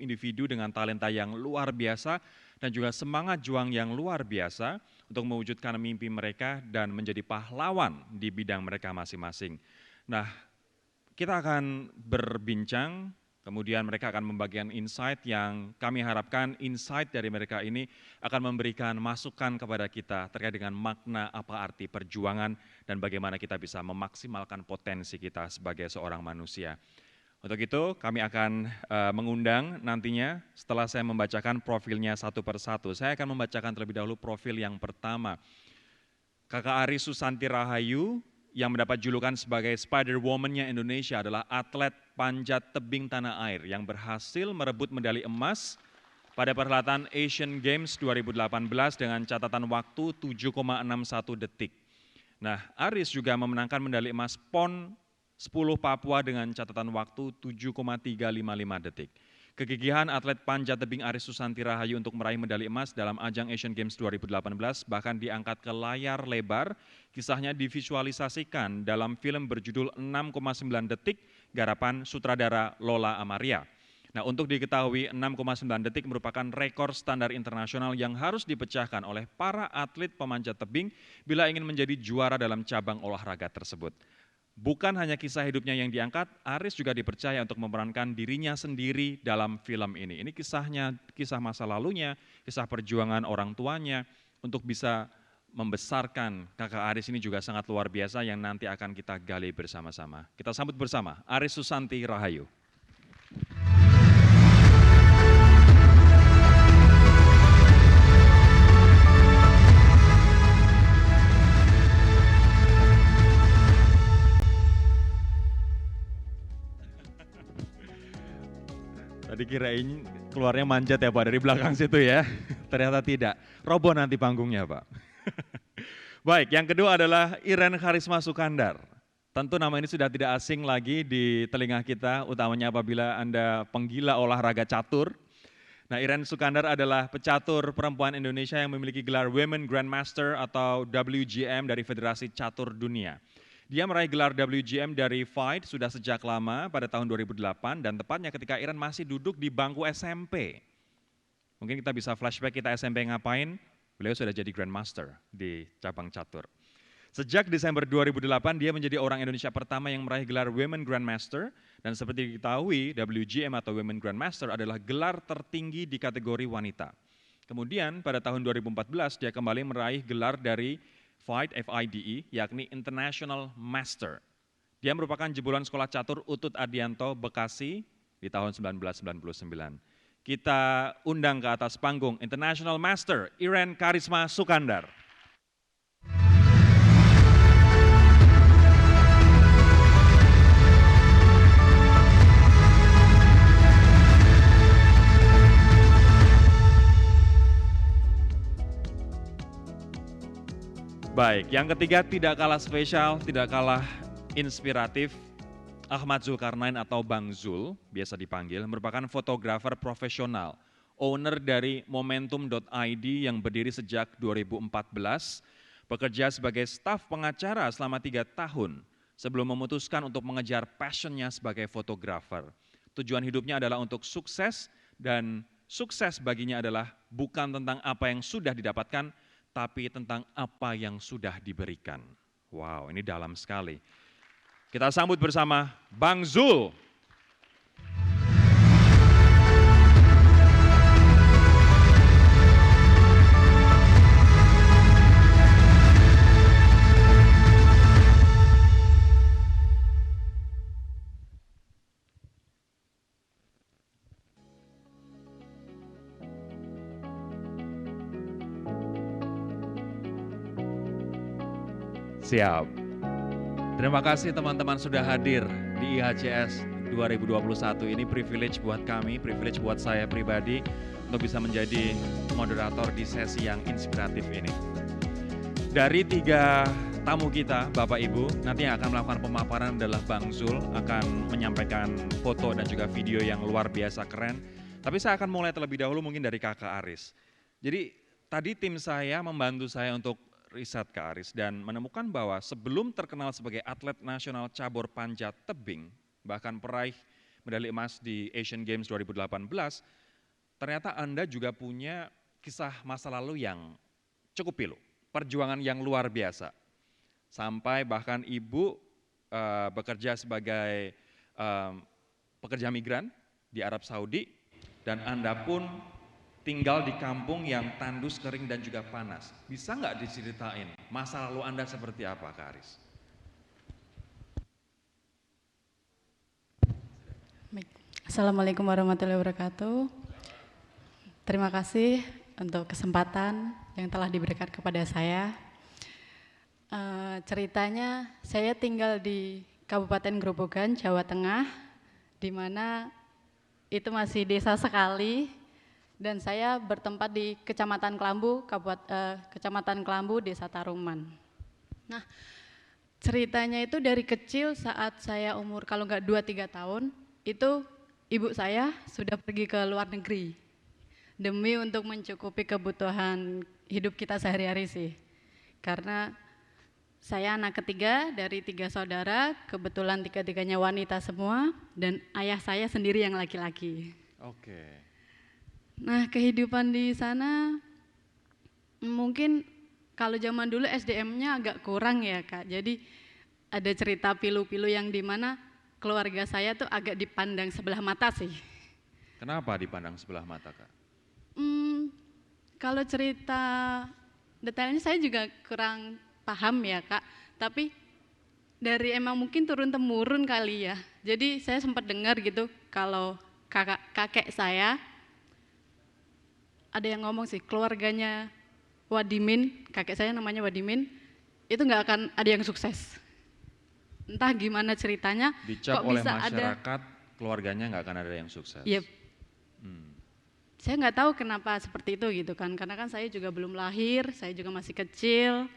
individu dengan talenta yang luar biasa dan juga semangat juang yang luar biasa untuk mewujudkan mimpi mereka dan menjadi pahlawan di bidang mereka masing-masing. Nah, kita akan berbincang, kemudian mereka akan membagikan insight yang kami harapkan insight dari mereka ini akan memberikan masukan kepada kita terkait dengan makna apa arti perjuangan dan bagaimana kita bisa memaksimalkan potensi kita sebagai seorang manusia. Untuk itu kami akan mengundang nantinya setelah saya membacakan profilnya satu persatu. Saya akan membacakan terlebih dahulu profil yang pertama. Kakak Aris Susanti Rahayu yang mendapat julukan sebagai Spider-Woman-nya Indonesia adalah atlet panjat tebing tanah air yang berhasil merebut medali emas pada perhelatan Asian Games 2018 dengan catatan waktu 7,61 detik. Nah, Aris juga memenangkan medali emas PON 10 Papua dengan catatan waktu 7,355 detik. Kegigihan atlet panjat tebing Aris Susanti Rahayu untuk meraih medali emas dalam ajang Asian Games 2018 bahkan diangkat ke layar lebar. Kisahnya divisualisasikan dalam film berjudul 6,9 detik garapan sutradara Lola Amaria. Nah, untuk diketahui 6,9 detik merupakan rekor standar internasional yang harus dipecahkan oleh para atlet pemanjat tebing bila ingin menjadi juara dalam cabang olahraga tersebut. Bukan hanya kisah hidupnya yang diangkat, Aris juga dipercaya untuk memerankan dirinya sendiri dalam film ini. Ini kisahnya, kisah masa lalunya, kisah perjuangan orang tuanya untuk bisa membesarkan kakak Aris ini juga sangat luar biasa yang nanti akan kita gali bersama-sama. Kita sambut bersama Aris Susanti Rahayu. Tadi kirain keluarnya manjat ya Pak dari belakang situ ya. Ternyata tidak. Roboh nanti panggungnya Pak. Baik, yang kedua adalah Iren Karisma Sukandar. Tentu nama ini sudah tidak asing lagi di telinga kita, utamanya apabila Anda penggila olahraga catur. Nah, Iren Sukandar adalah pecatur perempuan Indonesia yang memiliki gelar Women Grandmaster atau WGM dari Federasi Catur Dunia. Dia meraih gelar WGM dari FIGHT sudah sejak lama pada tahun 2008 dan tepatnya ketika Iren masih duduk di bangku SMP. Mungkin kita bisa flashback kita SMP ngapain, beliau sudah jadi Grandmaster di cabang catur. Sejak Desember 2008 dia menjadi orang Indonesia pertama yang meraih gelar Women Grandmaster dan seperti diketahui WGM atau Women Grandmaster adalah gelar tertinggi di kategori wanita. Kemudian pada tahun 2014 dia kembali meraih gelar dari FIGHT, FIDE, yakni International Master. Dia merupakan jebolan sekolah catur Utut Adianto, Bekasi di tahun 1999. Kita undang ke atas panggung International Master, Iren Karisma Sukandar. Baik, yang ketiga tidak kalah spesial, tidak kalah inspiratif, Ahmad Zulkarnain atau Bang Zul, biasa dipanggil, merupakan fotografer profesional, owner dari Momentum.id yang berdiri sejak 2014, bekerja sebagai staf pengacara selama 3 tahun sebelum memutuskan untuk mengejar passionnya sebagai fotografer. Tujuan hidupnya adalah untuk sukses dan sukses baginya adalah bukan tentang apa yang sudah didapatkan, tapi tentang apa yang sudah diberikan. Wow, ini dalam sekali. Kita sambut bersama Bang Zul. Siap. Terima kasih teman-teman sudah hadir di IHCS 2021. Ini privilege buat kami, privilege buat saya pribadi untuk bisa menjadi moderator di sesi yang inspiratif ini. Dari 3 tamu kita, Bapak Ibu, nanti yang akan melakukan pemaparan adalah Bang Zul, akan menyampaikan foto dan juga video yang luar biasa keren. Tapi saya akan mulai terlebih dahulu mungkin dari Kakak Aris. Jadi tadi tim saya membantu saya untuk riset Kak Aris dan menemukan bahwa sebelum terkenal sebagai atlet nasional cabur panjat tebing, bahkan peraih medali emas di Asian Games 2018, ternyata Anda juga punya kisah masa lalu yang cukup pilu, perjuangan yang luar biasa. Sampai bahkan Ibu bekerja sebagai pekerja migran di Arab Saudi, dan Anda pun tinggal di kampung yang tandus, kering, dan juga panas. Bisa nggak diceritain masa lalu Anda seperti apa, Kak Aris? Assalamualaikum warahmatullahi wabarakatuh. Terima kasih untuk kesempatan yang telah diberikan kepada saya. Ceritanya, saya tinggal di Kabupaten Grobogan, Jawa Tengah, di mana itu masih desa sekali, dan saya bertempat di Kecamatan Kelambu, Kecamatan Kelambu, Desa Taruman. Nah, ceritanya itu dari kecil saat saya umur kalau nggak 2-3 tahun, itu ibu saya sudah pergi ke luar negeri demi untuk mencukupi kebutuhan hidup kita sehari-hari sih. Karena saya anak ketiga dari 3 saudara, kebetulan 3-tiganya wanita semua, dan ayah saya sendiri yang laki-laki. Oke. Nah, kehidupan di sana mungkin kalau zaman dulu SDM-nya agak kurang ya, Kak. Jadi ada cerita pilu-pilu yang dimana keluarga saya tuh agak dipandang sebelah mata sih. Kenapa dipandang sebelah mata, Kak? Kalau cerita detailnya saya juga kurang paham ya, Kak. Tapi dari emang mungkin turun-temurun kali ya. Jadi saya sempat dengar gitu kalau kakek saya ada yang ngomong sih, keluarganya Wadimin, kakek saya namanya Wadimin, itu nggak akan ada yang sukses. Entah gimana ceritanya, Dicap kok oleh bisa masyarakat, keluarganya nggak akan ada yang sukses. Yep. Saya nggak tahu kenapa seperti itu gitu kan, karena kan saya juga belum lahir, saya juga masih kecil,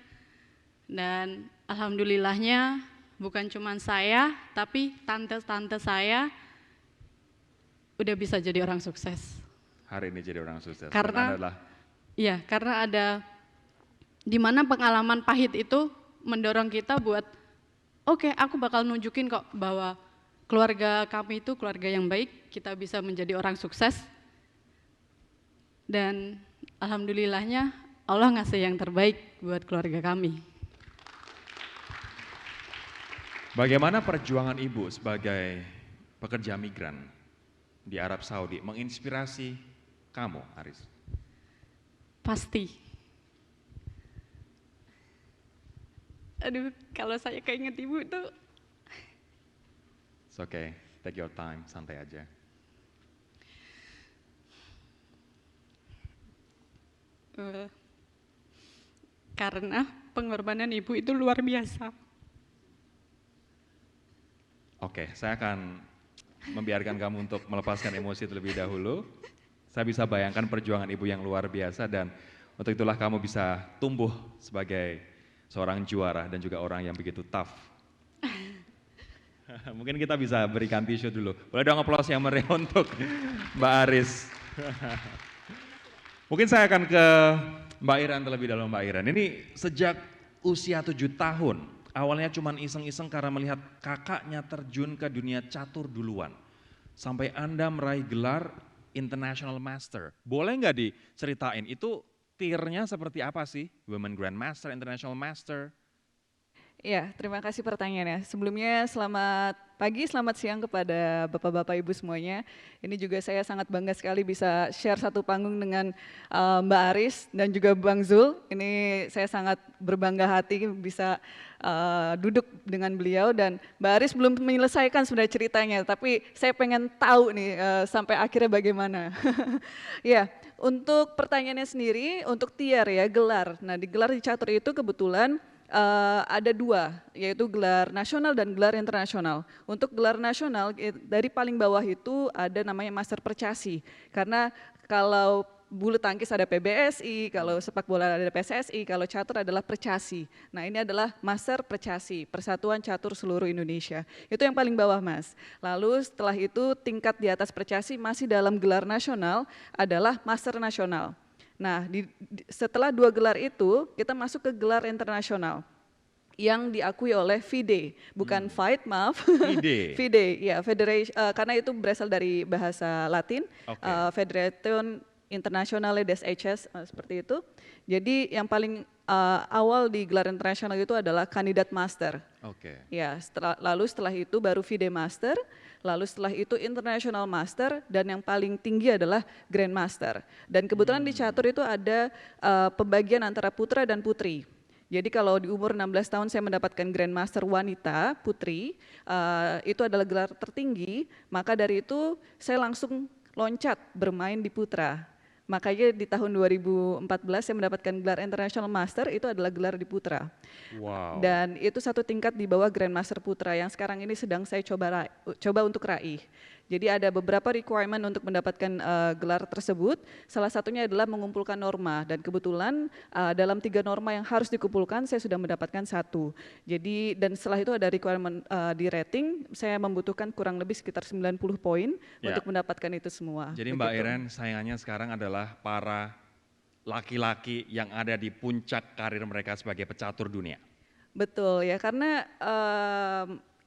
dan alhamdulillahnya bukan cuma saya, tapi tante-tante saya udah bisa jadi orang sukses. Hari ini jadi orang sukses. Karena ada di mana pengalaman pahit itu mendorong kita buat oke, aku bakal nunjukin kok bahwa keluarga kami itu keluarga yang baik, kita bisa menjadi orang sukses. Dan alhamdulillahnya Allah ngasih yang terbaik buat keluarga kami. Bagaimana perjuangan Ibu sebagai pekerja migran di Arab Saudi menginspirasi kamu, Aris? Pasti. Aduh, kalau saya keinget ibu tuh. It's okay, take your time, santai aja. Karena pengorbanan ibu itu luar biasa. Oke, saya akan membiarkan kamu untuk melepaskan emosi terlebih dahulu. Saya bisa bayangkan perjuangan ibu yang luar biasa, dan untuk itulah kamu bisa tumbuh sebagai seorang juara dan juga orang yang begitu tough. Mungkin kita bisa berikan tisu dulu. Boleh dong aplaus yang meriah untuk Mbak Aris. Mungkin saya akan ke Mbak Iren terlebih dahulu. Mbak Iren, ini sejak usia 7 tahun, awalnya cuma iseng-iseng karena melihat kakaknya terjun ke dunia catur duluan. Sampai Anda meraih gelar International Master. Boleh nggak diceritain itu tiernya seperti apa sih? Women Grandmaster, International Master? Ya, terima kasih pertanyaannya. Sebelumnya selamat pagi, selamat siang kepada Bapak-Bapak Ibu semuanya. Ini juga saya sangat bangga sekali bisa share satu panggung dengan Mbak Aris dan juga Bang Zul. Ini saya sangat berbangga hati bisa duduk dengan beliau, dan Mbak Aris belum menyelesaikan sebenarnya ceritanya, tapi saya pengen tahu nih sampai akhirnya bagaimana. Ya, untuk pertanyaannya sendiri, untuk tiar ya, gelar. Nah, di gelar di catur itu kebetulan ada 2, yaitu gelar nasional dan gelar internasional. Untuk gelar nasional, dari paling bawah itu ada namanya Master Percasi. Karena kalau bulu tangkis ada PBSI, kalau sepak bola ada PSSI, kalau catur adalah Percasi. Nah, ini adalah Master Percasi, Persatuan Catur Seluruh Indonesia. Itu yang paling bawah, Mas. Lalu setelah itu tingkat di atas Percasi masih dalam gelar nasional adalah Master Nasional. Nah, setelah 2 gelar itu kita masuk ke gelar internasional. yang diakui oleh FIDE, bukan fight, maaf. Ide. FIDE, ya, Federation, karena itu berasal dari bahasa Latin, Oke. Federation Internationale des Eches, seperti itu. Jadi yang paling awal di gelar internasional itu adalah kandidat master. Oke. Ya, lalu setelah itu baru FIDE Master, lalu setelah itu International Master, dan yang paling tinggi adalah Grandmaster. Dan kebetulan di catur itu ada pembagian antara putra dan putri. Jadi kalau di umur 16 tahun saya mendapatkan Grandmaster wanita, putri, itu adalah gelar tertinggi, maka dari itu saya langsung loncat bermain di putra. Makanya di tahun 2014 saya mendapatkan gelar International Master, itu adalah gelar di putra. Wow. Dan itu satu tingkat di bawah Grandmaster Putra yang sekarang ini sedang saya coba untuk raih. Jadi ada beberapa requirement untuk mendapatkan gelar tersebut. Salah satunya adalah mengumpulkan norma, dan kebetulan dalam 3 norma yang harus dikumpulkan saya sudah mendapatkan 1. Jadi dan setelah itu ada requirement di rating, saya membutuhkan kurang lebih sekitar 90 poin untuk mendapatkan itu semua. Jadi Mbak Iren, sayangannya sekarang adalah para laki-laki yang ada di puncak karir mereka sebagai pecatur dunia. Betul ya, karena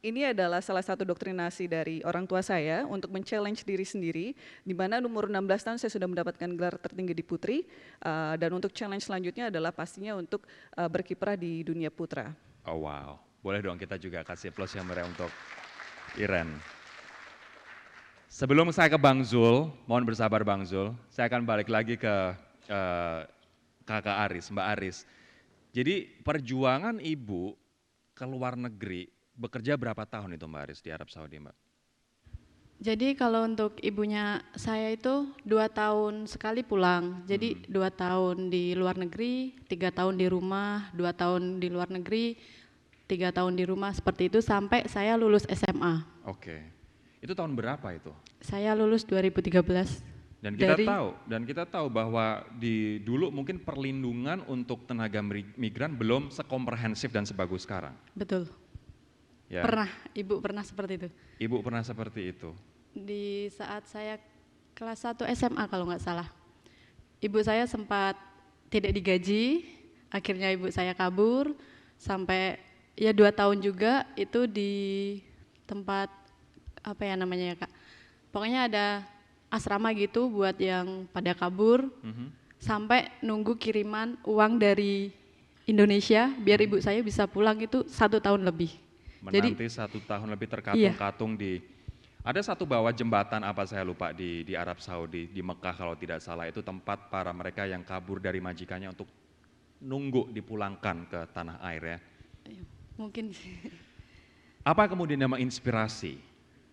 ini adalah salah satu doktrinasi dari orang tua saya untuk men-challenge diri sendiri, di mana umur 16 tahun saya sudah mendapatkan gelar tertinggi di putri, dan untuk challenge selanjutnya adalah pastinya untuk berkiprah di dunia putra. Oh wow, boleh dong kita juga kasih plus yang meriah untuk Iren. Sebelum saya ke Bang Zul, mohon bersabar Bang Zul, saya akan balik lagi ke Kakak Aris, Mbak Aris. Jadi perjuangan Ibu ke luar negeri, bekerja berapa tahun itu Mbak Aris di Arab Saudi, Mbak? Jadi kalau untuk ibunya saya itu 2 tahun sekali pulang. Jadi 2 tahun di luar negeri, 3 tahun di rumah, 2 tahun di luar negeri, 3 tahun di rumah, seperti itu sampai saya lulus SMA. Oke, itu tahun berapa itu? Saya lulus 2013. Dan kita tahu bahwa di dulu mungkin perlindungan untuk tenaga migran belum sekomprehensif dan sebagus sekarang. Betul. Ya. Ibu pernah seperti itu. Ibu pernah seperti itu. Di saat saya kelas 1 SMA kalau nggak salah. Ibu saya sempat tidak digaji, akhirnya ibu saya kabur sampai ya 2 tahun juga itu di tempat apa ya namanya ya Kak. Pokoknya ada asrama gitu buat yang pada kabur, sampai nunggu kiriman uang dari Indonesia biar ibu saya bisa pulang itu 1 tahun lebih. Menanti 1 tahun lebih terkatung-katung di, ada satu bawah jembatan apa saya lupa di Arab Saudi, di Mekah kalau tidak salah, itu tempat para mereka yang kabur dari majikannya untuk nunggu dipulangkan ke tanah air ya. Mungkin sih. Apa kemudian yang menginspirasi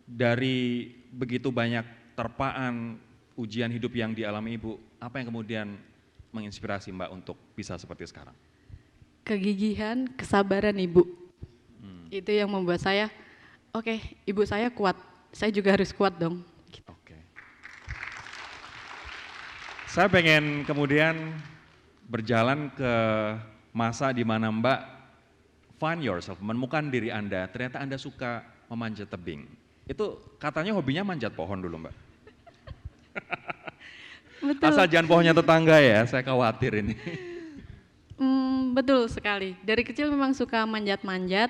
dari begitu banyak terpaan ujian hidup yang dialami Ibu, apa yang kemudian menginspirasi Mbak untuk bisa seperti sekarang? Kegigihan, kesabaran ibu. Itu yang membuat saya, oke, ibu saya kuat, saya juga harus kuat dong. Gitu. Oke. Saya pengen kemudian berjalan ke masa di mana Mbak find yourself, menemukan diri Anda, ternyata Anda suka memanjat tebing. Itu katanya hobinya manjat pohon dulu Mbak. Betul. Asal jangan pohonnya tetangga ya, saya khawatir ini. Betul sekali, dari kecil memang suka manjat-manjat.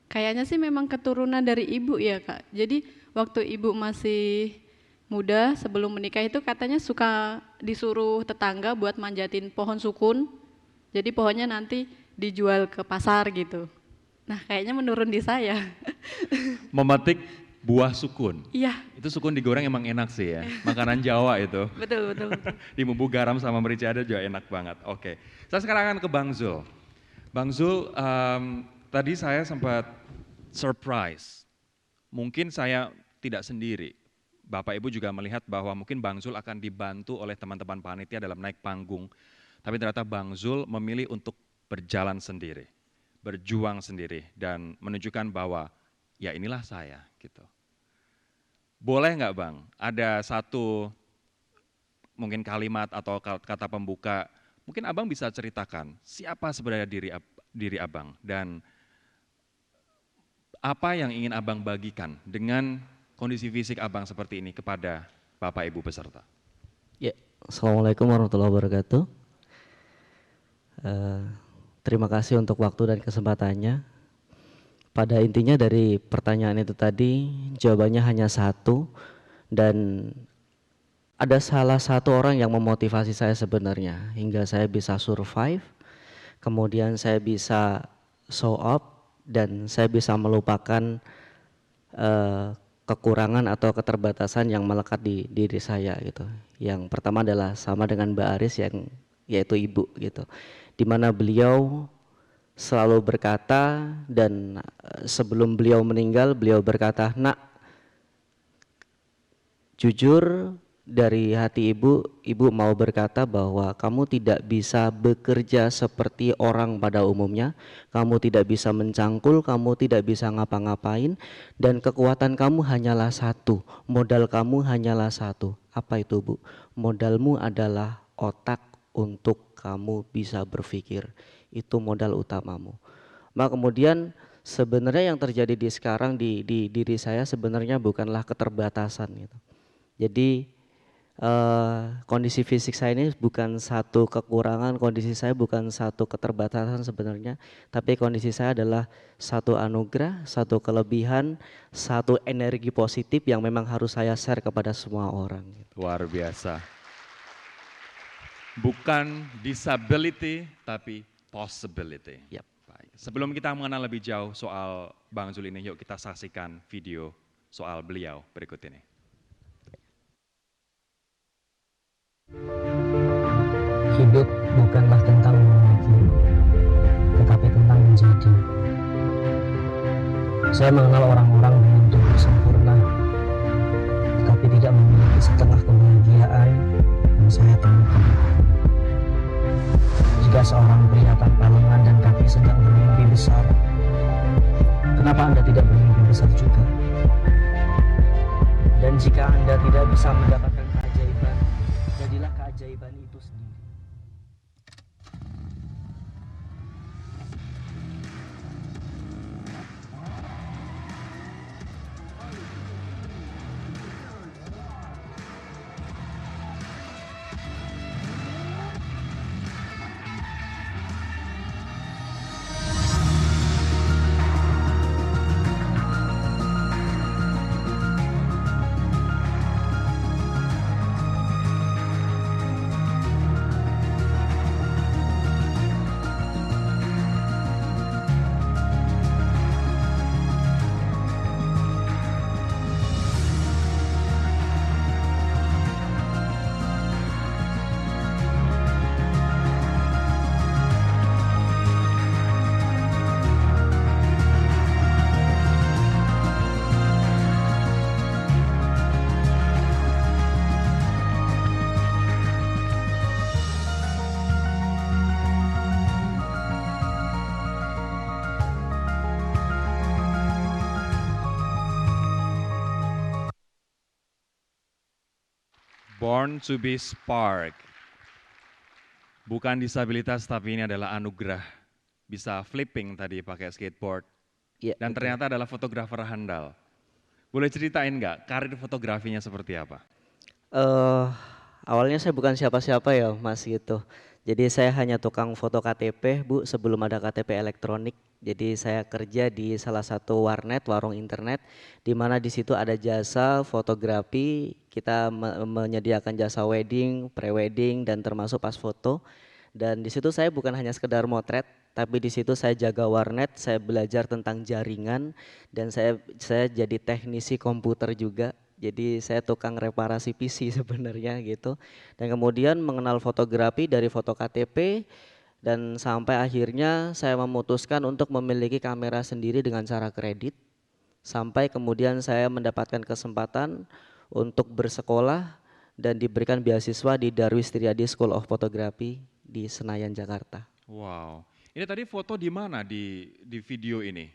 Kayaknya sih memang keturunan dari ibu ya Kak. Jadi waktu ibu masih muda sebelum menikah itu katanya suka disuruh tetangga buat manjatin pohon sukun. Jadi pohonnya nanti dijual ke pasar gitu. Nah kayaknya menurun di saya. Memetik buah sukun. Iya. Itu sukun digoreng emang enak sih ya, makanan Jawa itu. Betul. Di bumbu garam sama merica ada juga enak banget. Oke, saya sekarang akan ke Bang Zul. Bang Zul, tadi saya sempat surprise, mungkin saya tidak sendiri. Bapak Ibu juga melihat bahwa mungkin Bang Zul akan dibantu oleh teman-teman panitia dalam naik panggung. Tapi ternyata Bang Zul memilih untuk berjalan sendiri, berjuang sendiri dan menunjukkan bahwa ya inilah saya gitu. Boleh nggak Bang, ada satu mungkin kalimat atau kata pembuka, mungkin Abang bisa ceritakan siapa sebenarnya diri Abang dan apa yang ingin Abang bagikan dengan kondisi fisik Abang seperti ini kepada Bapak Ibu peserta? Ya, Assalamualaikum warahmatullahi wabarakatuh. terima kasih untuk waktu dan kesempatannya. Pada intinya dari pertanyaan itu tadi, jawabannya hanya satu, dan ada salah satu orang yang memotivasi saya sebenarnya hingga saya bisa survive, kemudian saya bisa show up, dan saya bisa melupakan kekurangan atau keterbatasan yang melekat di diri saya gitu. Yang pertama adalah sama dengan Mbak Aris, yang yaitu ibu gitu, dimana beliau selalu berkata, dan sebelum beliau meninggal beliau berkata, "Nak, jujur dari hati ibu, ibu mau berkata bahwa kamu tidak bisa bekerja seperti orang pada umumnya, kamu tidak bisa mencangkul, kamu tidak bisa ngapa-ngapain, dan kekuatan kamu hanyalah satu, modal kamu hanyalah satu." Apa itu, Bu? Modalmu adalah otak untuk kamu bisa berpikir. Itu modal utamamu. Maka kemudian sebenarnya yang terjadi di sekarang di diri saya sebenarnya bukanlah keterbatasan gitu. Jadi kondisi fisik saya ini bukan satu kekurangan, kondisi saya bukan satu keterbatasan sebenarnya, tapi kondisi saya adalah satu anugerah, satu kelebihan, satu energi positif yang memang harus saya share kepada semua orang. Luar biasa. Bukan disability, tapi possibility. Yap. Baik. Sebelum kita mengenal lebih jauh soal Bang Zul ini, yuk kita saksikan video soal beliau berikut ini. Hidup bukanlah tentang memiliki, tetapi tentang menjadi. Saya mengenal orang-orang dengan tubuh sempurna, tetapi tidak memiliki setengah kebahagiaan yang saya temukan. Jika seorang pria tanpa lengan dan kaki sedang bermimpi besar, kenapa Anda tidak bermimpi besar juga? Dan jika Anda tidak bisa mendapatkan keajaiban, jadilah keajaiban itu sendiri. Born to be Spark. Bukan disabilitas, tapi ini adalah anugerah. Bisa flipping tadi pakai skateboard. Ya, Dan betul. ternyata adalah fotografer handal. Boleh ceritain nggak karir fotografinya seperti apa? Awalnya saya bukan siapa-siapa ya Mas gitu. Jadi saya hanya tukang foto KTP, Bu, sebelum ada KTP elektronik. Jadi saya kerja di salah satu warnet, warung internet, di mana di situ ada jasa fotografi. Kita menyediakan jasa wedding, pre-wedding, dan termasuk pas foto. Dan di situ saya bukan hanya sekedar motret, tapi di situ saya jaga warnet, saya belajar tentang jaringan, dan saya jadi teknisi komputer juga. Jadi saya tukang reparasi PC sebenarnya gitu. Dan kemudian mengenal fotografi dari foto KTP, dan sampai akhirnya saya memutuskan untuk memiliki kamera sendiri dengan cara kredit. Sampai kemudian saya mendapatkan kesempatan untuk bersekolah dan diberikan beasiswa di Darwis Triadi School of Photography di Senayan, Jakarta. Wow, ini tadi foto di mana di video ini?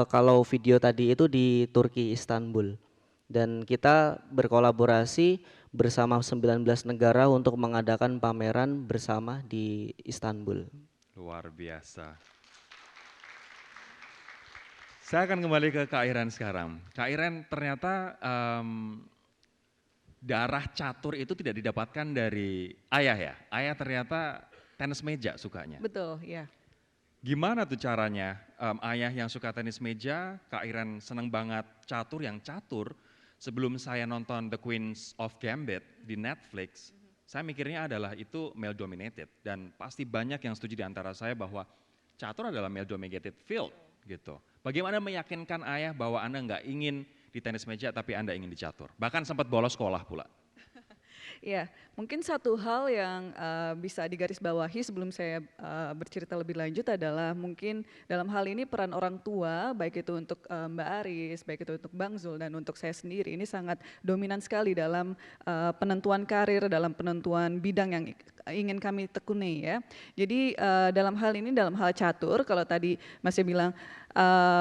Kalau video tadi itu di Turki, Istanbul. Dan kita berkolaborasi bersama 19 negara untuk mengadakan pameran bersama di Istanbul. Luar biasa. Saya akan kembali ke Kak Iren sekarang. Kak Iren, ternyata darah catur itu tidak didapatkan dari ayah ya? Ayah ternyata tenis meja sukanya. Betul, ya. Gimana tuh caranya ayah yang suka tenis meja, Kak Iren seneng banget catur yang catur. Sebelum saya nonton The Queens of Gambit di Netflix, saya mikirnya adalah itu male dominated dan pasti banyak yang setuju di antara saya bahwa catur adalah male dominated field gitu. Bagaimana meyakinkan ayah bahwa Anda nggak ingin di tenis meja tapi Anda ingin di catur? Bahkan sempat bolos sekolah pula. Ya, mungkin satu hal yang bisa digarisbawahi sebelum saya bercerita lebih lanjut adalah mungkin dalam hal ini peran orang tua, baik itu untuk Mbak Aris, baik itu untuk Bang Zul dan untuk saya sendiri ini sangat dominan sekali dalam penentuan karir, dalam penentuan bidang yang ingin kami tekuni ya. Jadi dalam hal ini, dalam hal catur, kalau tadi Masnya bilang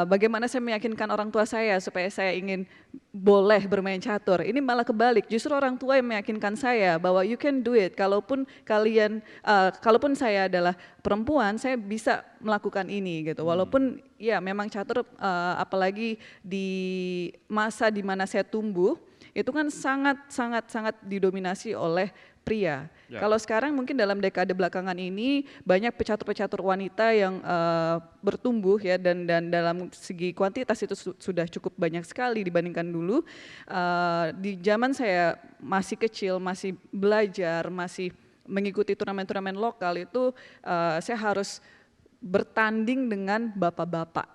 bagaimana saya meyakinkan orang tua saya supaya saya ingin boleh bermain catur. Ini malah kebalik, justru orang tua yang meyakinkan saya bahwa you can do it. Kalaupun kalaupun saya adalah perempuan, saya bisa melakukan ini gitu. Walaupun ya memang catur apalagi di masa di mana saya tumbuh, itu kan sangat didominasi oleh pria. Ya. Kalau sekarang mungkin dalam dekade belakangan ini banyak pecatur-pecatur wanita yang bertumbuh ya dan dalam segi kuantitas itu sudah cukup banyak sekali dibandingkan dulu. Di zaman saya masih kecil, masih belajar, masih mengikuti turnamen-turnamen lokal itu saya harus bertanding dengan bapak-bapak.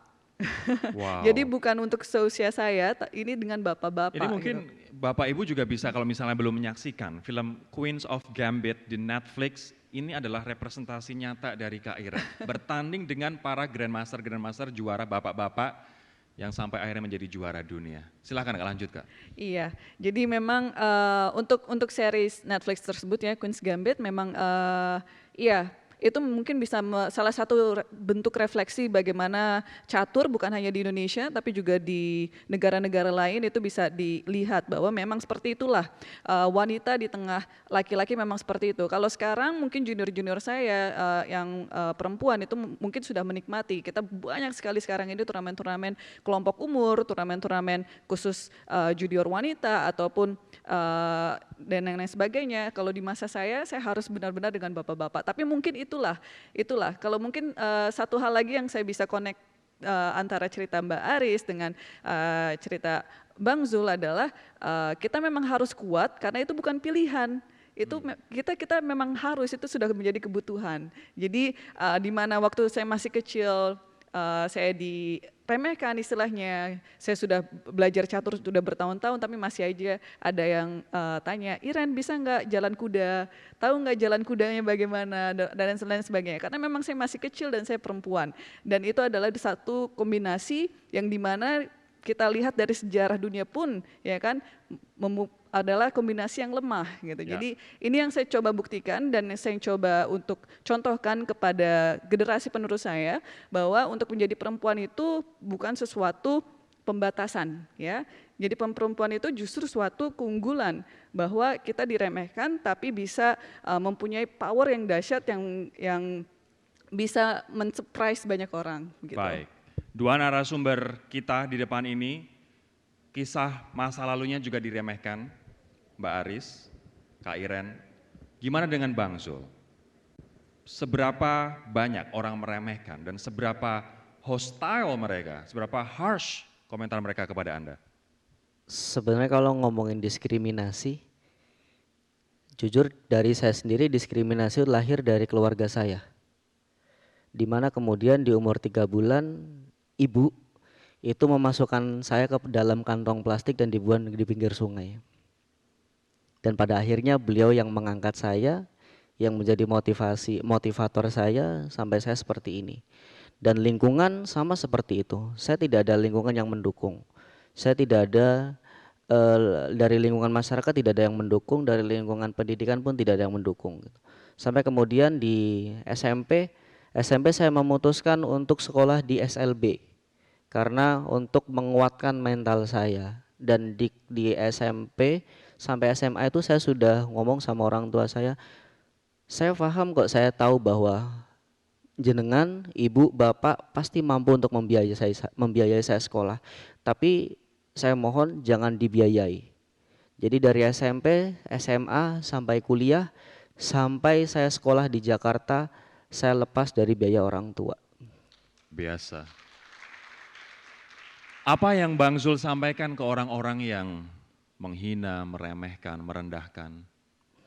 Wow. Jadi bukan untuk seusia saya, ini dengan bapak-bapak. Ini mungkin gitu. Bapak Ibu juga bisa kalau misalnya belum menyaksikan film Queens of Gambit di Netflix, ini adalah representasi nyata dari Kak Iren. Bertanding dengan para grandmaster juara bapak-bapak yang sampai akhirnya menjadi juara dunia. Silahkan Kak, lanjut Kak. Iya, jadi memang untuk series Netflix tersebut ya Queen's Gambit memang iya itu mungkin bisa salah satu bentuk refleksi bagaimana catur bukan hanya di Indonesia tapi juga di negara-negara lain itu bisa dilihat bahwa memang seperti itulah wanita di tengah laki-laki memang seperti itu. Kalau sekarang mungkin junior-junior saya yang perempuan itu mungkin sudah menikmati. Kita banyak sekali sekarang ini turnamen-turnamen kelompok umur, turnamen-turnamen khusus junior wanita ataupun dan lain-lain sebagainya. Kalau di masa saya harus benar-benar dengan bapak-bapak. Tapi mungkin itulah. Kalau mungkin satu hal lagi yang saya bisa connect antara cerita Mbak Aris dengan cerita Bang Zul adalah kita memang harus kuat karena itu bukan pilihan. Itu kita memang harus, itu sudah menjadi kebutuhan. Jadi di mana waktu saya masih kecil saya diremehkan istilahnya, saya sudah belajar catur sudah bertahun-tahun tapi masih aja ada yang tanya, Iren bisa nggak jalan kuda, tahu nggak jalan kudanya bagaimana dan lain sebagainya, karena memang saya masih kecil dan saya perempuan dan itu adalah satu kombinasi yang dimana kita lihat dari sejarah dunia pun ya kan adalah kombinasi yang lemah gitu. Ya. Jadi ini yang saya coba buktikan dan saya coba untuk contohkan kepada generasi penerus saya bahwa untuk menjadi perempuan itu bukan sesuatu pembatasan ya. Jadi perempuan itu justru suatu keunggulan bahwa kita diremehkan tapi bisa mempunyai power yang dahsyat yang bisa men-surprise banyak orang gitu. Baik. Dua narasumber kita di depan ini kisah masa lalunya juga diremehkan, Mbak Aris, Kak Iren. Gimana dengan Bang Zul? Seberapa banyak orang meremehkan dan seberapa hostile mereka, seberapa harsh komentar mereka kepada Anda? Sebenarnya kalau ngomongin diskriminasi, jujur dari saya sendiri diskriminasi lahir dari keluarga saya. Dimana kemudian di umur 3 bulan, ibu itu memasukkan saya ke dalam kantong plastik dan dibuang di pinggir sungai. Dan pada akhirnya beliau yang mengangkat saya, yang menjadi motivator saya sampai saya seperti ini. Dan lingkungan sama seperti itu. Saya tidak ada lingkungan yang mendukung. Saya tidak ada dari lingkungan masyarakat tidak ada yang mendukung, dari lingkungan pendidikan pun tidak ada yang mendukung. Sampai kemudian di SMP saya memutuskan untuk sekolah di SLB. Karena untuk menguatkan mental saya dan di SMP sampai SMA itu saya sudah ngomong sama orang tua saya paham kok, saya tahu bahwa jenengan, ibu, bapak pasti mampu untuk membiayai saya sekolah, tapi saya mohon jangan dibiayai. Jadi dari SMP, SMA sampai kuliah, sampai saya sekolah di Jakarta, saya lepas dari biaya orang tua. Biasa. Apa yang Bang Zul sampaikan ke orang-orang yang menghina, meremehkan, merendahkan,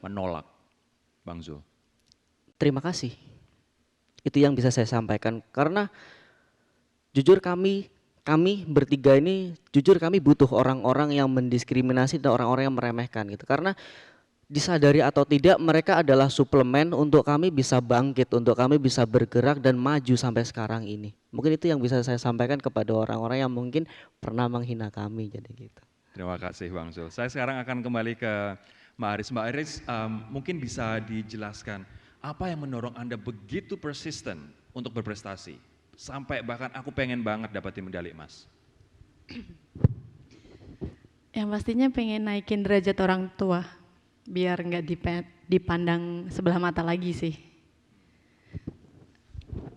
menolak, Bang Zul? Terima kasih. Itu yang bisa saya sampaikan karena jujur kami bertiga ini jujur kami butuh orang-orang yang mendiskriminasi dan orang-orang yang meremehkan gitu. Karena disadari atau tidak mereka adalah suplemen untuk kami bisa bangkit, untuk kami bisa bergerak dan maju sampai sekarang ini. Mungkin itu yang bisa saya sampaikan kepada orang-orang yang mungkin pernah menghina kami jadi gitu. Terima kasih Bang Zul. Saya sekarang akan kembali ke Mbak Aris. Mbak Aris, mungkin bisa dijelaskan apa yang mendorong Anda begitu persisten untuk berprestasi? Sampai bahkan aku pengen banget dapetin medali emas. Yang pastinya pengen naikin derajat orang tua, biar nggak dipandang sebelah mata lagi sih.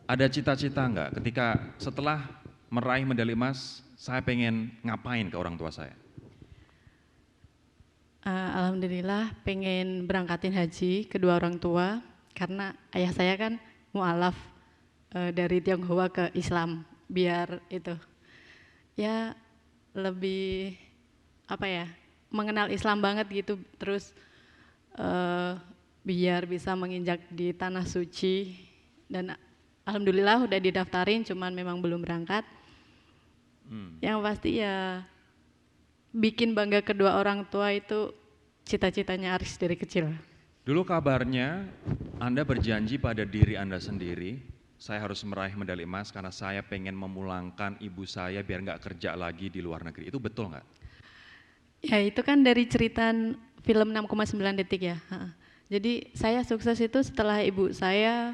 Ada cita-cita nggak ketika setelah meraih medali emas, saya pengen ngapain ke orang tua saya? Alhamdulillah pengen berangkatin haji kedua orang tua, karena ayah saya kan mu'alaf dari Tionghoa ke Islam, biar itu ya lebih apa ya, mengenal Islam banget gitu, terus biar bisa menginjak di tanah suci. Dan alhamdulillah udah didaftarin, cuman memang belum berangkat. Yang pasti ya bikin bangga kedua orang tua itu cita-citanya Aris dari kecil. Dulu kabarnya Anda berjanji pada diri Anda sendiri, saya harus meraih medali emas karena saya pengen memulangkan ibu saya biar nggak kerja lagi di luar negeri. Itu betul nggak? Ya itu kan dari cerita film 6,9 detik ya. Jadi saya sukses itu setelah ibu saya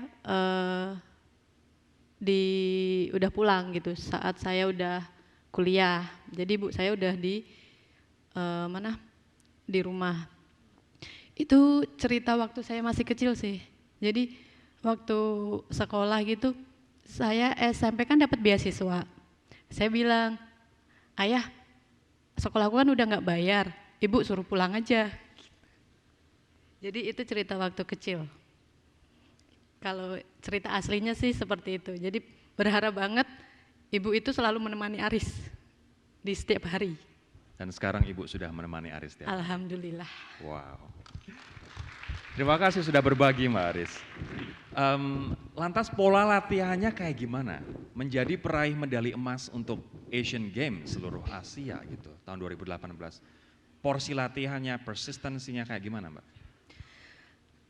udah pulang gitu, saat saya udah kuliah. Jadi ibu saya udah di di rumah. Itu cerita waktu saya masih kecil sih. Jadi waktu sekolah gitu, saya SMP kan dapat beasiswa. Saya bilang, ayah, sekolahku kan udah nggak bayar, ibu suruh pulang aja. Jadi itu cerita waktu kecil. Kalau cerita aslinya sih seperti itu. Jadi berharap banget ibu itu selalu menemani Aris di setiap hari. Dan sekarang ibu sudah menemani Aris ya? Alhamdulillah. Wow. Terima kasih sudah berbagi Mbak Aris. Lantas pola latihannya kayak gimana? Menjadi peraih medali emas untuk Asian Games seluruh Asia gitu tahun 2018. Porsi latihannya, persistensinya kayak gimana Mbak?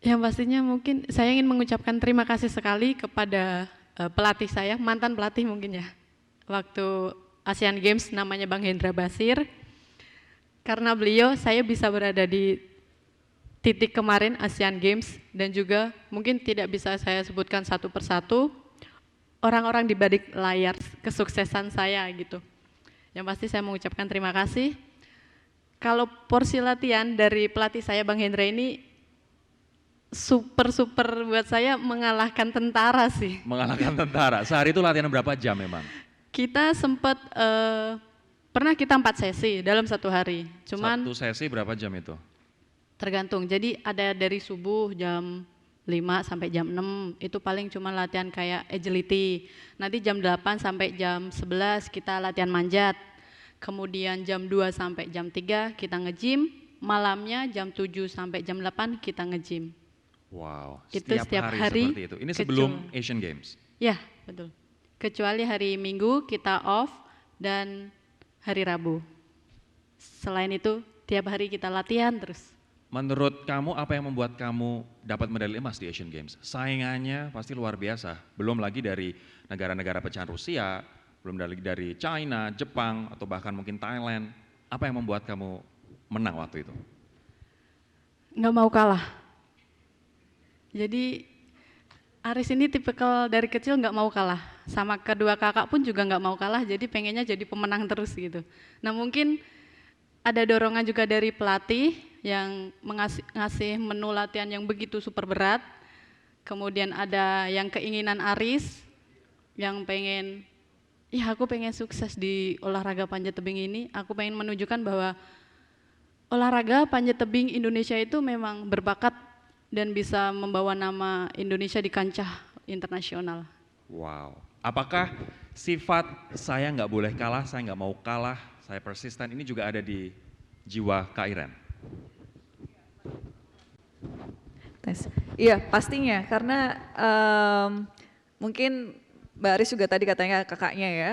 Yang pastinya mungkin saya ingin mengucapkan terima kasih sekali kepada pelatih saya, mantan pelatih mungkin ya. Waktu Asian Games namanya Bang Hendra Basir. Karena beliau saya bisa berada di titik kemarin Asian Games, dan juga mungkin tidak bisa saya sebutkan satu persatu orang-orang di balik layar kesuksesan saya gitu. Yang pasti saya mengucapkan terima kasih. Kalau porsi latihan dari pelatih saya Bang Hendra ini super buat saya, mengalahkan tentara sih. Mengalahkan tentara. Sehari itu latihan berapa jam memang? Kita sempat pernah kita 4 sesi dalam satu hari. Cuman satu sesi berapa jam itu? tergantung. Jadi ada dari subuh jam 5 sampai jam 6 itu paling cuma latihan kayak agility. Nanti jam 8 sampai jam 11 kita latihan manjat. Kemudian jam 2 sampai jam 3 kita nge-gym. Malamnya jam 7 sampai jam 8 kita nge-gym. Wow, Itu setiap hari seperti itu. Ini sebelum Asian Games? Ya, betul. Kecuali hari Minggu kita off dan hari Rabu. Selain itu tiap hari kita latihan terus. Menurut kamu apa yang membuat kamu dapat medali emas di Asian Games? Saingannya pasti luar biasa. Belum lagi dari negara-negara pecahan Rusia, belum dari China, Jepang, atau bahkan mungkin Thailand. Apa yang membuat kamu menang waktu itu? Nggak mau kalah. Jadi Aris ini tipikal dari kecil nggak mau kalah. Sama kedua kakak pun juga nggak mau kalah, jadi pengennya jadi pemenang terus gitu. Nah mungkin ada dorongan juga dari pelatih yang ngasih menu latihan yang begitu super berat. Kemudian ada yang keinginan Aris yang pengen, ya aku pengen sukses di olahraga panjat tebing ini. Aku pengen menunjukkan bahwa olahraga panjat tebing Indonesia itu memang berbakat dan bisa membawa nama Indonesia di kancah internasional. Wow, Apakah sifat saya nggak boleh kalah, saya nggak mau kalah, saya persisten, ini juga ada di jiwa Kak Iren? Tes. Iya, pastinya karena mungkin Mbak Aris juga tadi katanya kakaknya ya,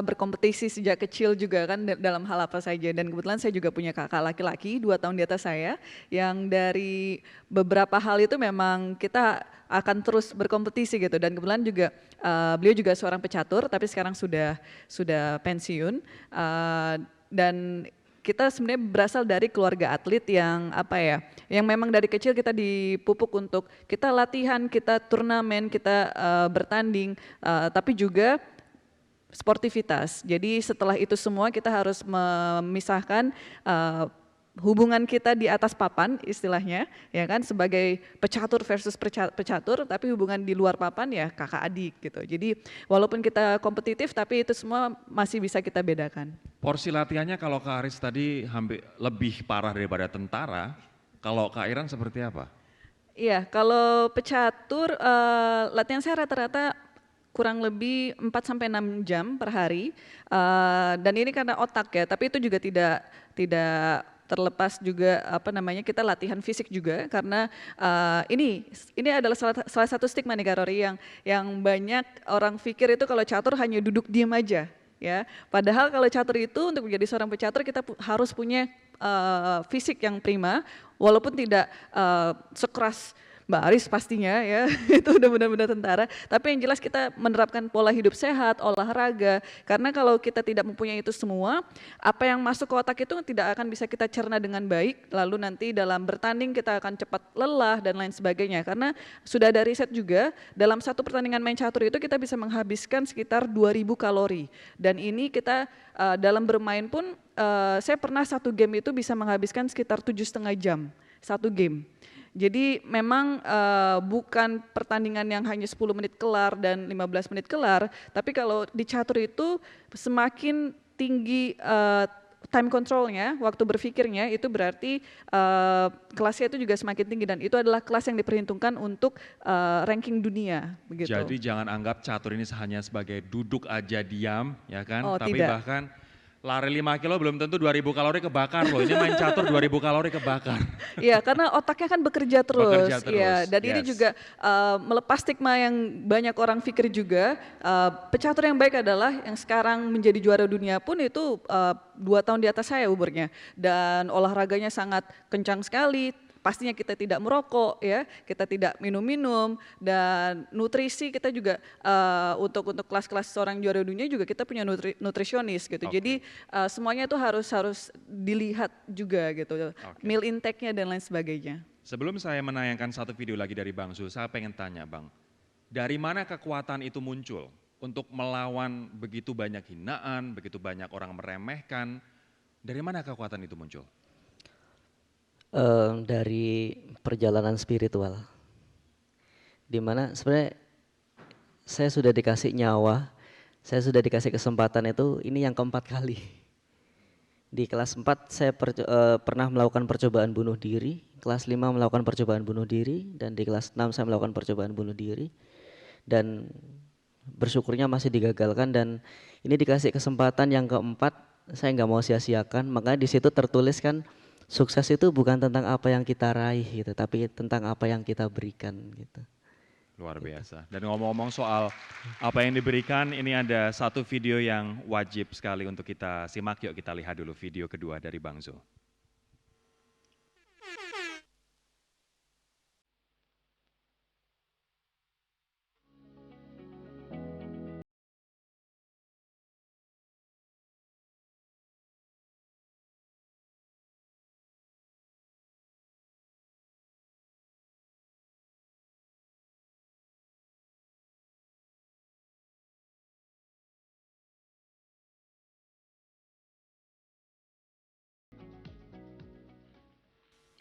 berkompetisi sejak kecil juga kan dalam hal apa saja, dan kebetulan saya juga punya kakak laki-laki 2 tahun di atas saya yang dari beberapa hal itu memang kita akan terus berkompetisi gitu, dan kebetulan juga beliau juga seorang pecatur tapi sekarang sudah pensiun, dan kita sebenarnya berasal dari keluarga atlet yang apa ya, yang memang dari kecil kita dipupuk untuk kita latihan, kita turnamen, kita bertanding, tapi juga sportivitas. Jadi setelah itu semua kita harus memisahkan hubungan kita di atas papan istilahnya, ya kan, sebagai pecatur versus pecatur, tapi hubungan di luar papan ya kakak adik gitu. Jadi walaupun kita kompetitif tapi itu semua masih bisa kita bedakan. Porsi latihannya kalau Kak Aris tadi hampir lebih parah daripada tentara, kalau Kak Iren seperti apa? Iya, kalau pecatur latihan saya rata-rata kurang lebih 4-6 jam per hari, dan ini karena otak ya, tapi itu juga tidak terlepas juga apa namanya, kita latihan fisik juga karena ini adalah salah satu stigma nih Kak Rory, yang banyak orang pikir itu kalau catur hanya duduk diam aja ya. Padahal kalau catur itu untuk menjadi seorang pecatur kita harus punya fisik yang prima, walaupun tidak sekeras Mbak Aris pastinya ya, itu udah benar-benar tentara. Tapi yang jelas kita menerapkan pola hidup sehat, olahraga. Karena kalau kita tidak mempunyai itu semua, apa yang masuk ke otak itu tidak akan bisa kita cerna dengan baik. Lalu nanti dalam bertanding kita akan cepat lelah dan lain sebagainya. Karena sudah ada riset juga, dalam satu pertandingan main catur itu kita bisa menghabiskan sekitar 2000 kalori. Dan ini kita dalam bermain pun, saya pernah satu game itu bisa menghabiskan sekitar 7,5 jam, satu game. Jadi memang bukan pertandingan yang hanya 10 menit kelar dan 15 menit kelar, tapi kalau di catur itu semakin tinggi time controlnya, waktu berpikirnya, itu berarti kelasnya itu juga semakin tinggi, dan itu adalah kelas yang diperhitungkan untuk ranking dunia. Begitu. Jadi jangan anggap catur ini hanya sebagai duduk aja diam, ya kan? Oh, tapi tidak. bahkan lari 5 kilo belum tentu 2000 kalori kebakar loh. Ini main catur 2000 kalori kebakar. Iya, karena otaknya kan bekerja terus. Bekerja terus, Iya, dan ini yes. juga melepas stigma yang banyak orang pikir juga. Pecatur yang baik adalah yang sekarang menjadi juara dunia pun itu 2 tahun di atas saya umurnya, dan olahraganya sangat kencang sekali. Pastinya kita tidak merokok ya, kita tidak minum-minum, dan nutrisi kita juga untuk kelas-kelas seorang juara dunia juga kita punya nutrisionis gitu. Okay. Jadi semuanya itu harus dilihat juga gitu, meal intake-nya dan lain sebagainya. Sebelum saya menayangkan satu video lagi dari Bang Zul, saya pengen tanya Bang, dari mana kekuatan itu muncul untuk melawan begitu banyak hinaan, begitu banyak orang meremehkan, dari mana kekuatan itu muncul? Dari perjalanan spiritual, dimana sebenarnya saya sudah dikasih nyawa, saya sudah dikasih kesempatan itu, ini yang keempat kali. Di kelas 4 saya pernah melakukan percobaan bunuh diri, kelas 5 melakukan percobaan bunuh diri, dan di kelas 6 saya melakukan percobaan bunuh diri, dan bersyukurnya masih digagalkan, dan ini dikasih kesempatan yang keempat, saya nggak mau sia-siakan. Makanya di situ tertulis kan, sukses itu bukan tentang apa yang kita raih gitu, tapi tentang apa yang kita berikan gitu. Luar biasa. Dan ngomong-ngomong soal apa yang diberikan, ini ada satu video yang wajib sekali untuk kita simak. Yuk kita lihat dulu video kedua dari Bang Zul.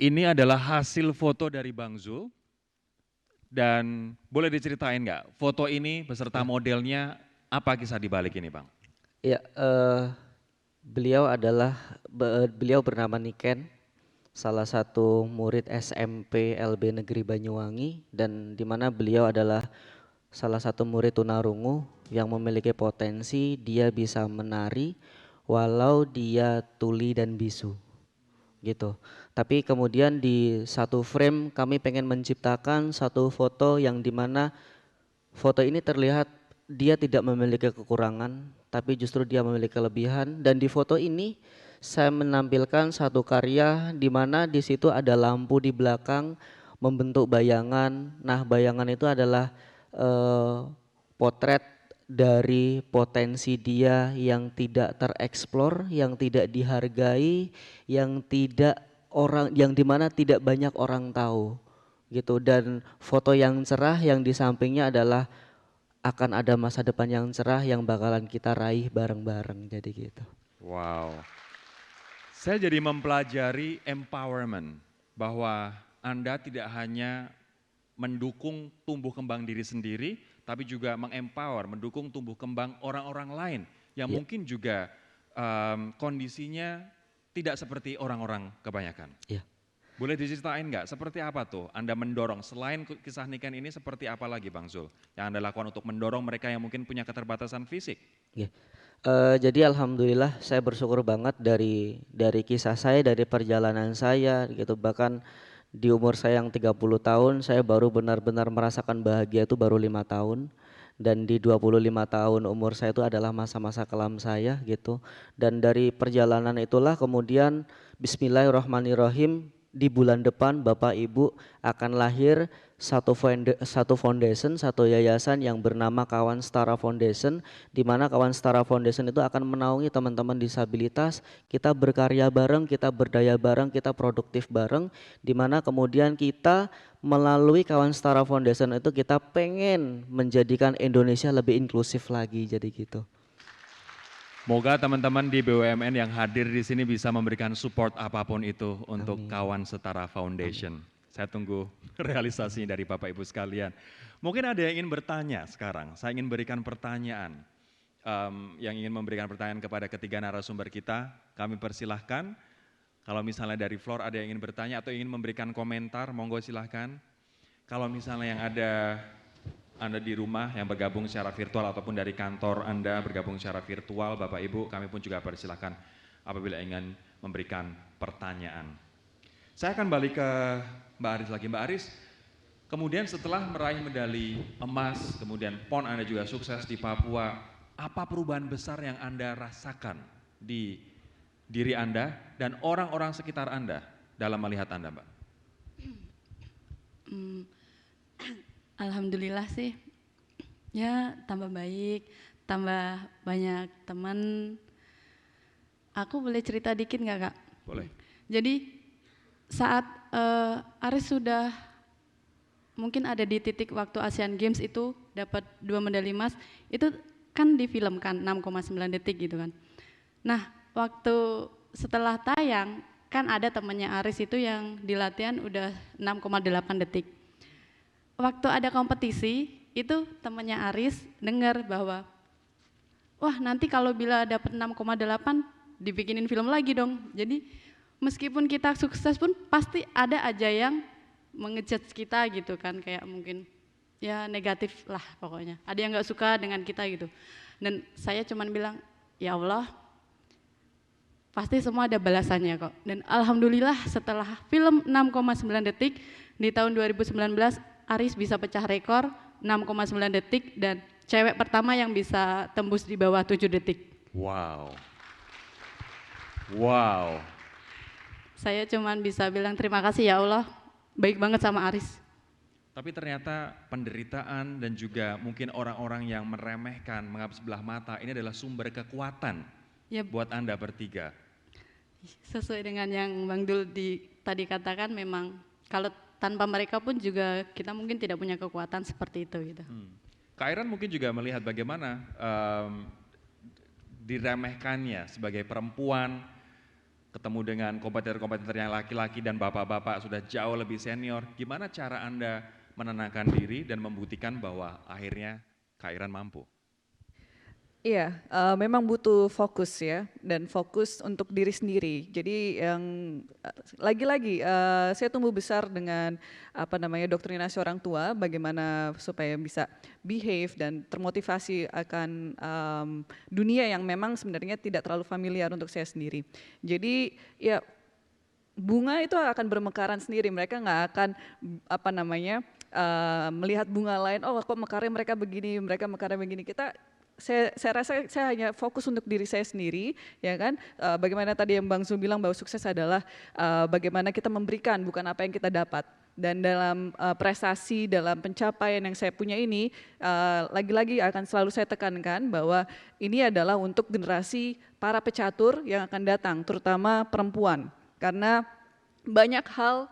Ini adalah hasil foto dari Bang Zul, dan boleh diceritain nggak foto ini beserta modelnya, apa kisah di balik ini Bang? Ya, beliau bernama Niken, salah satu murid SMP LB Negeri Banyuwangi, dan di mana beliau adalah salah satu murid tunarungu yang memiliki potensi dia bisa menari walau dia tuli dan bisu gitu. Tapi kemudian di satu frame kami pengen menciptakan satu foto yang dimana foto ini terlihat dia tidak memiliki kekurangan, tapi justru dia memiliki kelebihan. Dan di foto ini saya menampilkan satu karya di mana di situ ada lampu di belakang membentuk bayangan. Nah, bayangan itu adalah potret dari potensi dia yang tidak tereksplor, yang tidak dihargai, yang tidak orang, yang dimana tidak banyak orang tahu gitu. Dan foto yang cerah yang di sampingnya adalah akan ada masa depan yang cerah yang bakalan kita raih bareng-bareng, jadi gitu. Wow. Saya jadi mempelajari empowerment, bahwa Anda tidak hanya mendukung tumbuh kembang diri sendiri, tapi juga mengempower, mendukung tumbuh kembang orang-orang lain yang mungkin juga kondisinya tidak seperti orang-orang kebanyakan. Iya. Boleh diceritain nggak seperti apa tuh Anda mendorong, selain kisah nikahan ini seperti apa lagi Bang Zul yang Anda lakukan untuk mendorong mereka yang mungkin punya keterbatasan fisik? Iya. Jadi alhamdulillah saya bersyukur banget dari kisah saya, dari perjalanan saya gitu. Bahkan di umur saya yang 30 tahun saya baru benar-benar merasakan bahagia itu baru 5 tahun. Dan di 25 tahun umur saya itu adalah masa-masa kelam saya gitu. Dan dari perjalanan itulah kemudian bismillahirrahmanirrahim, di bulan depan Bapak Ibu akan lahir satu foundation, satu yayasan yang bernama Kawan Setara Foundation, di mana Kawan Setara Foundation itu akan menaungi teman-teman disabilitas. Kita berkarya bareng, kita berdaya bareng, kita produktif bareng, di mana kemudian kita melalui Kawan Setara Foundation itu kita pengen menjadikan Indonesia lebih inklusif lagi, jadi gitu. Moga teman-teman di BUMN yang hadir di sini bisa memberikan support apapun itu untuk Kawan Setara Foundation. Saya tunggu realisasi dari Bapak Ibu sekalian. Mungkin ada yang ingin bertanya sekarang. Saya ingin berikan pertanyaan. Yang ingin memberikan pertanyaan kepada ketiga narasumber kita, kami persilahkan. Kalau misalnya dari floor ada yang ingin bertanya atau ingin memberikan komentar, monggo silahkan. Kalau misalnya yang ada Anda di rumah yang bergabung secara virtual ataupun dari kantor Anda bergabung secara virtual, Bapak Ibu, kami pun juga persilahkan apabila ingin memberikan pertanyaan. Saya akan balik ke Mbak Aris lagi. Mbak Aris, kemudian setelah meraih medali emas, kemudian PON Anda juga sukses di Papua, apa perubahan besar yang Anda rasakan di diri Anda dan orang-orang sekitar Anda dalam melihat Anda, Mbak? Alhamdulillah sih, ya tambah baik, tambah banyak teman. Aku boleh cerita dikit nggak Kak? Boleh. Jadi saat Aris sudah mungkin ada di titik waktu Asian Games itu dapat 2 medali emas, itu kan difilmkan 6,9 detik gitu kan. Nah waktu setelah tayang kan ada temannya Aris itu yang di latihan udah 6,8 detik. Waktu ada kompetisi itu temannya Aris dengar bahwa wah nanti kalau bila dapat 6,8 dibikinin film lagi dong. Jadi meskipun kita sukses pun pasti ada aja yang mengejudge kita gitu kan, kayak mungkin ya negatif lah pokoknya. Ada yang nggak suka dengan kita gitu. Dan saya cuman bilang ya Allah pasti semua ada balasannya kok. Dan alhamdulillah setelah film 6,9 detik di tahun 2019 Aris bisa pecah rekor 6,9 detik dan cewek pertama yang bisa tembus di bawah 7 detik. Wow. Wow. Saya cuman bisa bilang terima kasih ya Allah, baik banget sama Aris. Tapi ternyata penderitaan dan juga mungkin orang-orang yang meremehkan, menganggap sebelah mata, ini adalah sumber kekuatan Ya, buat Anda bertiga. sesuai dengan yang Bang Dul tadi katakan, memang kalau tanpa mereka pun juga kita mungkin tidak punya kekuatan seperti itu gitu. Kak Iran mungkin juga melihat bagaimana diremehkannya sebagai perempuan, ketemu dengan kompetitor-kompetitor yang laki-laki dan bapak-bapak sudah jauh lebih senior. Gimana cara Anda menenangkan diri dan membuktikan bahwa akhirnya Kak Iran mampu? Iya, memang butuh fokus ya, dan fokus untuk diri sendiri. Jadi yang lagi-lagi saya tumbuh besar dengan apa namanya doktrinasi orang tua, bagaimana supaya bisa behave dan termotivasi akan dunia yang memang sebenarnya tidak terlalu familiar untuk saya sendiri. Jadi ya bunga itu akan bermekaran sendiri, mereka nggak akan apa namanya melihat bunga lain, oh kok mekarnya mereka begini, mereka mekarnya begini. Saya rasa saya hanya fokus untuk diri saya sendiri, ya kan. Bagaimana tadi yang Bang Zul bilang bahwa sukses adalah bagaimana kita memberikan, bukan apa yang kita dapat. Dan dalam prestasi, dalam pencapaian yang saya punya ini, lagi-lagi akan selalu saya tekankan bahwa ini adalah untuk generasi para pecatur yang akan datang, terutama perempuan. Karena banyak hal,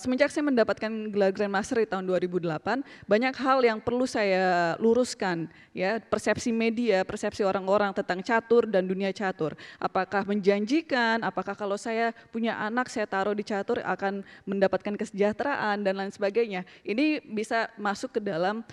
semenjak saya mendapatkan gelar Grandmaster di tahun 2008, banyak hal yang perlu saya luruskan, ya, persepsi media, persepsi orang-orang tentang catur dan dunia catur. Apakah menjanjikan, apakah kalau saya punya anak saya taruh di catur akan mendapatkan kesejahteraan dan lain sebagainya. Ini bisa masuk ke dalam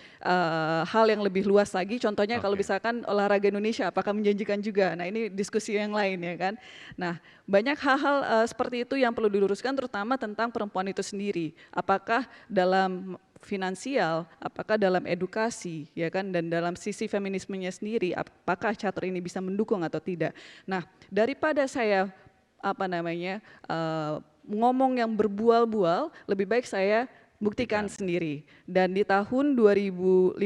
hal yang lebih luas lagi, contohnya kalau misalkan olahraga Indonesia, apakah menjanjikan juga? Nah ini diskusi yang lain ya kan. Nah banyak hal-hal seperti itu yang perlu diluruskan, terutama tentang perempuan itu sendiri. Apakah dalam finansial, apakah dalam edukasi, ya kan, dan dalam sisi feminismenya sendiri, apakah catur ini bisa mendukung atau tidak. Nah, daripada saya apa namanya ngomong yang berbual-bual, lebih baik saya buktikan sendiri. Dan di tahun 2015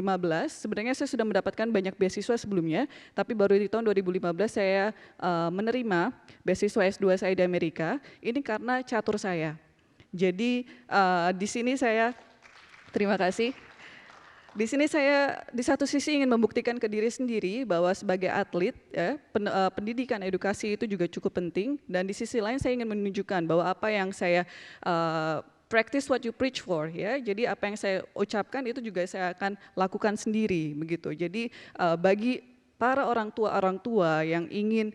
sebenarnya saya sudah mendapatkan banyak beasiswa sebelumnya, tapi baru di tahun 2015 saya menerima beasiswa S2 saya di Amerika. Ini karena catur saya. Jadi di sini saya terima kasih. Di sini saya di satu sisi ingin membuktikan ke diri sendiri bahwa sebagai atlet, ya, pendidikan edukasi itu juga cukup penting, dan di sisi lain saya ingin menunjukkan bahwa apa yang saya practice what you preach for, ya. Jadi apa yang saya ucapkan itu juga saya akan lakukan sendiri, begitu. Jadi bagi para orang tua yang ingin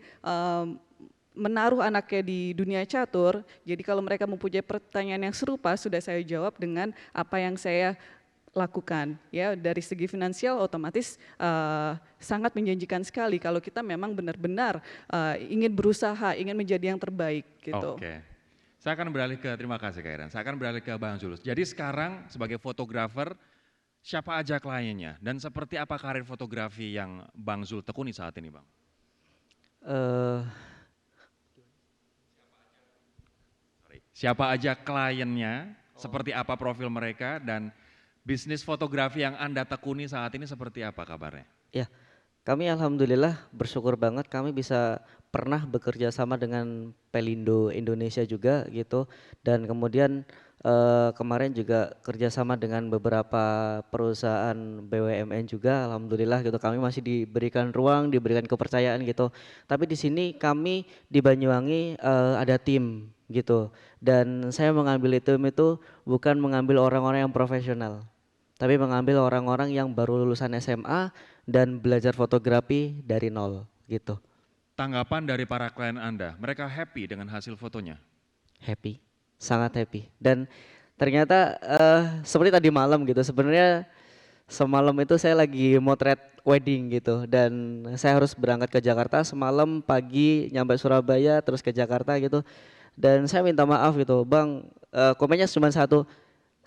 menaruh anaknya di dunia catur, jadi kalau mereka mempunyai pertanyaan yang serupa sudah saya jawab dengan apa yang saya lakukan, ya. Dari segi finansial otomatis sangat menjanjikan sekali kalau kita memang benar-benar ingin berusaha, ingin menjadi yang terbaik, gitu. Oke. Saya akan beralih ke, terima kasih Kak Iren, saya akan beralih ke Bang Zulus. Jadi sekarang sebagai fotografer, siapa aja kliennya dan seperti apa karir fotografi yang Bang Zul tekuni saat ini Bang? Siapa aja kliennya, seperti apa profil mereka, dan bisnis fotografi yang Anda tekuni saat ini seperti apa kabarnya? Ya, kami alhamdulillah bersyukur banget kami bisa pernah bekerja sama dengan Pelindo Indonesia juga gitu, dan kemudian kemarin juga kerjasama dengan beberapa perusahaan BUMN juga, alhamdulillah gitu. Kami masih diberikan ruang, diberikan kepercayaan gitu. Tapi di sini kami di Banyuwangi ada tim gitu, dan saya mengambil tim itu bukan mengambil orang-orang yang profesional, tapi mengambil orang-orang yang baru lulusan SMA dan belajar fotografi dari nol gitu. Tanggapan dari para klien Anda, mereka happy dengan hasil fotonya? Happy, sangat happy. Dan ternyata seperti tadi malam gitu, sebenarnya semalam itu saya lagi motret wedding gitu, dan saya harus berangkat ke Jakarta semalam pagi, nyampe Surabaya terus ke Jakarta gitu. Dan saya minta maaf gitu, Bang, komennya cuma satu,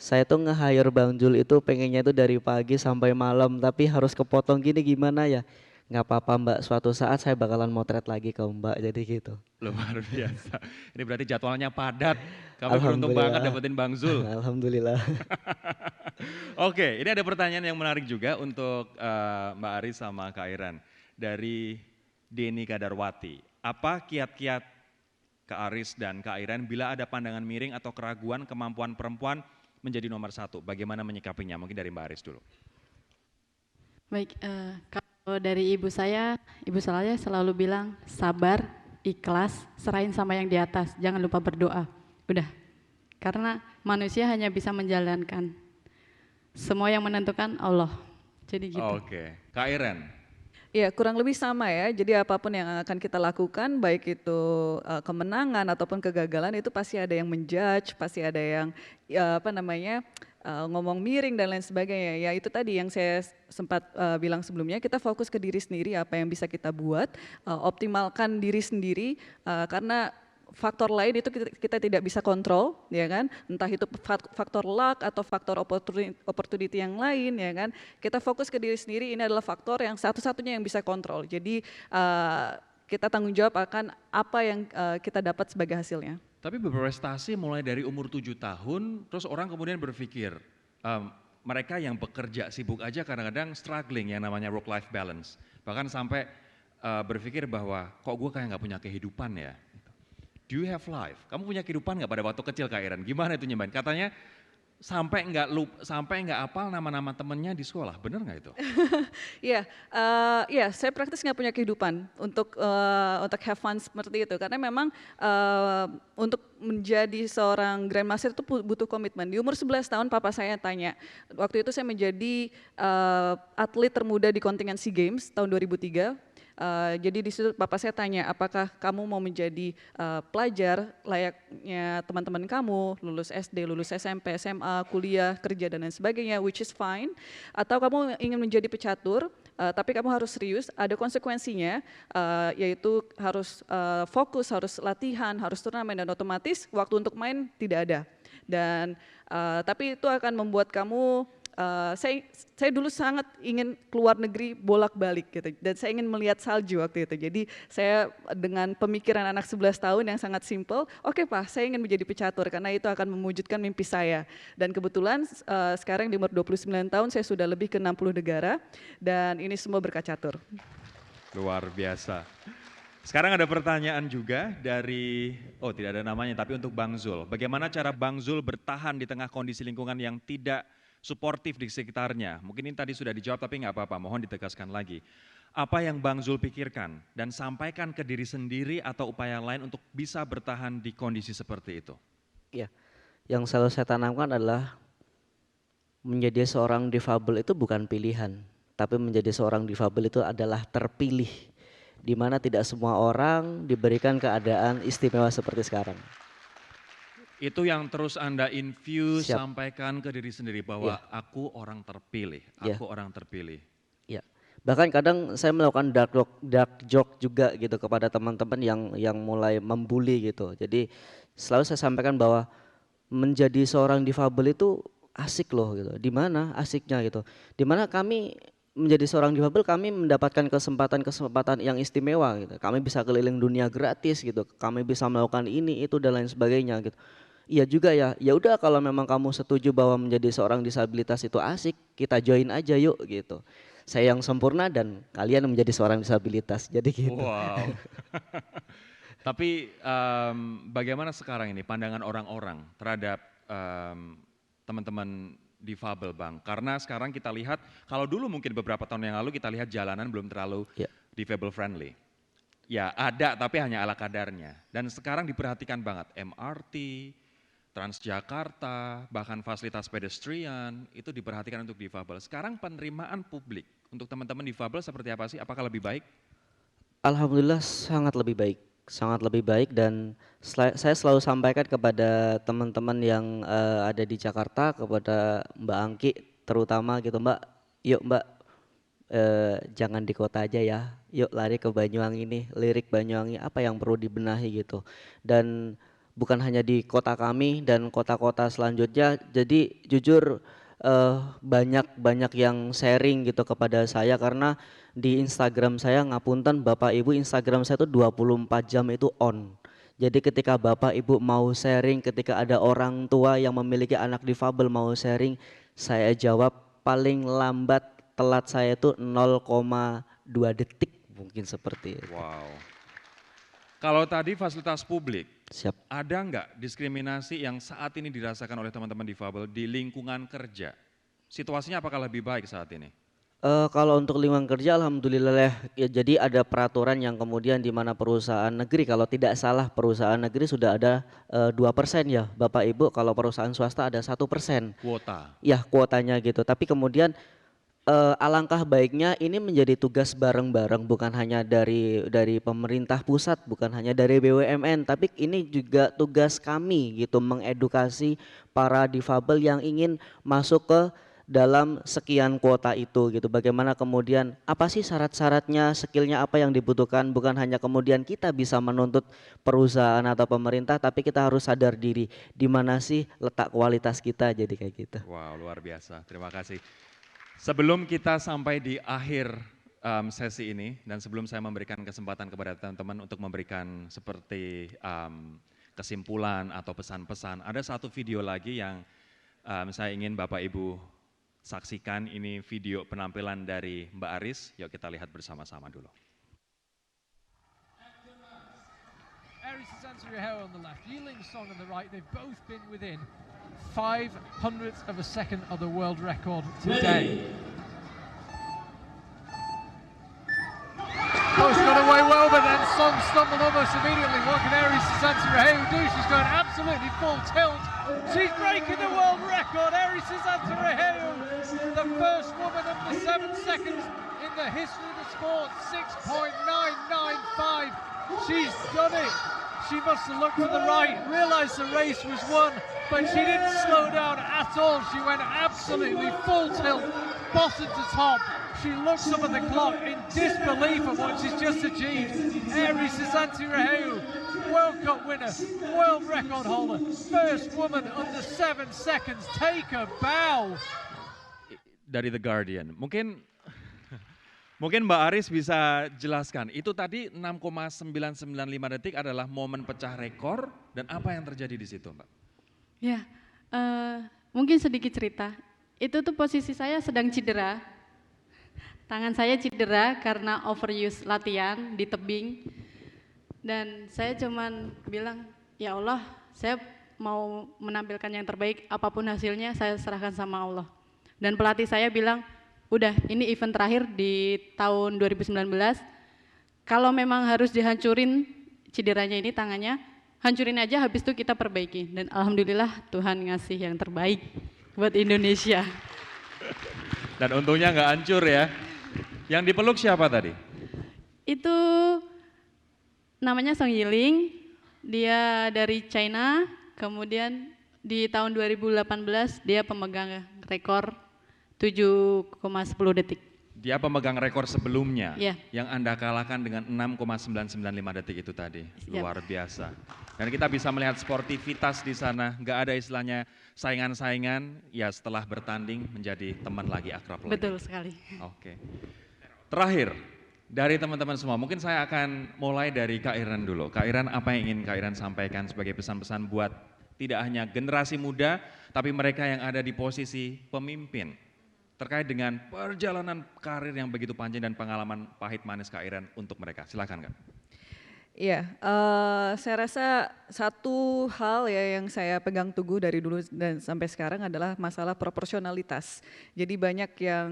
saya tuh nge-hire Bang Jul itu pengennya itu dari pagi sampai malam, tapi harus kepotong gini gimana ya? Nggak apa-apa Mbak, suatu saat saya bakalan motret lagi ke Mbak, jadi gitu. Luar biasa, ini berarti jadwalnya padat, kami beruntung banget dapetin Bang Zul. Alhamdulillah. Oke, ini ada pertanyaan yang menarik juga untuk Mbak Aris sama Kak Iren. Dari Deni Kadarwati, apa kiat-kiat Kak Aris dan Kak Iren bila ada pandangan miring atau keraguan kemampuan perempuan menjadi nomor satu, bagaimana menyikapinya? Mungkin dari Mbak Aris dulu. Baik, kalau dari ibu saya selalu bilang sabar, ikhlas, serahin sama yang di atas, jangan lupa berdoa. Udah, karena manusia hanya bisa menjalankan, semua yang menentukan Allah. Jadi gitu. Oke, Kak Iren. Ya kurang lebih sama ya, jadi apapun yang akan kita lakukan, baik itu kemenangan ataupun kegagalan, itu pasti ada yang menjudge, pasti ada yang ngomong miring dan lain sebagainya. Ya itu tadi yang saya sempat bilang sebelumnya, kita fokus ke diri sendiri, apa yang bisa kita buat, optimalkan diri sendiri, karena faktor lain itu kita tidak bisa kontrol, ya kan? Entah itu faktor luck atau faktor opportunity yang lain, ya kan? Kita fokus ke diri sendiri, ini adalah faktor yang satu-satunya yang bisa kontrol. Jadi kita tanggung jawab akan apa yang kita dapat sebagai hasilnya. Tapi berprestasi mulai dari umur 7 tahun, terus orang kemudian berpikir, mereka yang bekerja sibuk aja kadang-kadang struggling yang namanya work-life balance. Bahkan sampai berpikir bahwa kok gue kayak nggak punya kehidupan ya. Do you have life? Kamu punya kehidupan nggak pada waktu kecil Kak Iren? Gimana itu nyembahin? Katanya sampai nggak apal nama-nama temennya di sekolah, bener nggak itu? Iya, saya praktis nggak punya kehidupan untuk have fun seperti itu, karena memang untuk menjadi seorang Grandmaster itu butuh komitmen. Di umur 11 tahun papa saya tanya, waktu itu saya menjadi atlet termuda di kontingen SEA Games tahun 2003. Jadi di situ papa saya tanya, apakah kamu mau menjadi pelajar layaknya teman-teman kamu, lulus SD, lulus SMP, SMA, kuliah, kerja dan lain sebagainya, which is fine, atau kamu ingin menjadi pecatur, tapi kamu harus serius, ada konsekuensinya, yaitu harus fokus, harus latihan, harus turnamen, dan otomatis waktu untuk main tidak ada. Dan tapi itu akan membuat kamu saya dulu sangat ingin keluar negeri bolak-balik gitu, dan saya ingin melihat salju waktu itu. Jadi saya dengan pemikiran anak 11 tahun yang sangat simple, oke Pak, saya ingin menjadi pecatur karena itu akan mewujudkan mimpi saya. Dan kebetulan sekarang di umur 29 tahun saya sudah lebih ke 60 negara dan ini semua berkat catur. Luar biasa. Sekarang ada pertanyaan juga dari, tidak ada namanya, tapi untuk Bang Zul. Bagaimana cara Bang Zul bertahan di tengah kondisi lingkungan yang tidak suportif di sekitarnya? Mungkin ini tadi sudah dijawab tapi nggak apa-apa, mohon ditegaskan lagi. Apa yang Bang Zul pikirkan dan sampaikan ke diri sendiri atau upaya lain untuk bisa bertahan di kondisi seperti itu? Ya, yang selalu saya tanamkan adalah menjadi seorang difabel itu bukan pilihan, tapi menjadi seorang difabel itu adalah terpilih, di mana tidak semua orang diberikan keadaan istimewa seperti sekarang. Itu yang terus Anda infuse, sampaikan ke diri sendiri bahwa aku orang terpilih, aku orang terpilih. Ya, bahkan kadang saya melakukan dark joke juga gitu kepada teman-teman yang mulai membuli gitu. Jadi selalu saya sampaikan bahwa menjadi seorang difabel itu asik loh gitu. Di mana asiknya gitu? Di mana kami menjadi seorang difabel, kami mendapatkan kesempatan yang istimewa gitu. Kami bisa keliling dunia gratis gitu. Kami bisa melakukan ini, itu dan lain sebagainya gitu. Iya juga ya. Ya udah kalau memang kamu setuju bahwa menjadi seorang disabilitas itu asik, kita join aja yuk gitu. Saya yang sempurna dan kalian menjadi seorang disabilitas. Jadi gitu. Wow. Tapi bagaimana sekarang ini pandangan orang-orang terhadap teman-teman difabel Bang? Karena sekarang kita lihat, kalau dulu mungkin beberapa tahun yang lalu kita lihat jalanan belum terlalu difabel friendly. Ya ada tapi hanya ala kadarnya. Dan sekarang diperhatikan banget MRT, Transjakarta, bahkan fasilitas pedestrian itu diperhatikan untuk difabel. Sekarang penerimaan publik untuk teman-teman difabel seperti apa sih? Apakah lebih baik? Alhamdulillah sangat lebih baik dan saya selalu sampaikan kepada teman-teman yang ada di Jakarta, kepada Mbak Angki terutama gitu, Mbak, yuk Mbak jangan di kota aja ya, yuk lari ke Banyuwangi nih, lirik Banyuwangi apa yang perlu dibenahi gitu. Dan bukan hanya di kota kami dan kota-kota selanjutnya, jadi jujur banyak yang sharing gitu kepada saya karena di Instagram saya, ngapunten Bapak Ibu, Instagram saya itu 24 jam itu on. Jadi ketika Bapak Ibu mau sharing, ketika ada orang tua yang memiliki anak difabel mau sharing, saya jawab paling lambat telat saya itu 0,2 detik mungkin seperti itu. Wow. Kalau tadi fasilitas publik, Siap. ada nggak diskriminasi yang saat ini dirasakan oleh teman-teman difabel di lingkungan kerja? Situasinya apakah lebih baik saat ini? Kalau untuk lingkungan kerja alhamdulillah ya, jadi ada peraturan yang kemudian di mana perusahaan negeri, kalau tidak salah perusahaan negeri sudah ada 2% ya Bapak Ibu, kalau perusahaan swasta ada 1%. Kuota. Ya kuotanya gitu, tapi kemudian alangkah baiknya ini menjadi tugas bareng-bareng, bukan hanya dari pemerintah pusat, bukan hanya dari BUMN, tapi ini juga tugas kami gitu, mengedukasi para difabel yang ingin masuk ke dalam sekian kuota itu gitu. Bagaimana kemudian apa sih syarat-syaratnya, skillnya apa yang dibutuhkan, bukan hanya kemudian kita bisa menuntut perusahaan atau pemerintah, tapi kita harus sadar diri di mana sih letak kualitas kita, jadi kayak gitu. Wow, luar biasa. Terima kasih. Sebelum kita sampai di akhir sesi ini dan sebelum saya memberikan kesempatan kepada teman-teman untuk memberikan seperti kesimpulan atau pesan-pesan, ada satu video lagi yang saya ingin Bapak Ibu saksikan. Ini video penampilan dari Mbak Aris. Yuk kita lihat bersama-sama dulu. Aris Sanseverhail on the left, Yiling Song on the right. They've both been within 500ths of a second of the world record today. Oh, she got away well, but then Song stumbled almost immediately. What can Aris Sanseverhail do? She's going absolutely full tilt. She's breaking the world record. Aris Sanseverhail, the first woman under 7 seconds in the history of the sport. 6.995. She's done it. She must have looked to the right, realised the race was won, but she didn't slow down at all. She went absolutely full tilt, bottom to top. She looks up at the clock in disbelief at what she's just achieved. Aris Sanseverhail, World Cup winner, world record holder, first woman under 7 seconds. Take a bow. Dari The Guardian, mungkin Mbak Aris bisa jelaskan, itu tadi 6,995 detik adalah momen pecah rekor dan apa yang terjadi di situ, Mbak? Ya, mungkin sedikit cerita. Itu tuh posisi saya sedang cedera. Tangan saya cedera karena overuse latihan di tebing. Dan saya cuman bilang, ya Allah, saya mau menampilkan yang terbaik, apapun hasilnya saya serahkan sama Allah. Dan pelatih saya bilang, udah ini event terakhir di tahun 2019, kalau memang harus dihancurin cederanya ini tangannya, hancurin aja habis itu kita perbaiki. Dan alhamdulillah Tuhan ngasih yang terbaik buat Indonesia. Dan untungnya nggak hancur ya. Yang dipeluk siapa tadi? Itu namanya Song Yiling, dia dari China, kemudian di tahun 2018 dia pemegang rekor 7,10 detik. Dia pemegang rekor sebelumnya, Ya. yang Anda kalahkan dengan 6,995 detik itu tadi. Luar biasa. Dan kita bisa melihat sportivitas di sana, nggak ada istilahnya saingan-saingan, ya setelah bertanding menjadi teman lagi, akrab lagi. Betul sekali. Oke. Terakhir, dari teman-teman semua, mungkin saya akan mulai dari Kak Iren dulu. Kak Iren, apa yang ingin Kak Iren sampaikan sebagai pesan-pesan buat tidak hanya generasi muda, tapi mereka yang ada di posisi pemimpin, terkait dengan perjalanan karir yang begitu panjang dan pengalaman pahit manis Kak Iren untuk mereka. Silakan Kak. Iya, saya rasa satu hal ya yang saya pegang teguh dari dulu dan sampai sekarang adalah masalah proporsionalitas. Jadi banyak yang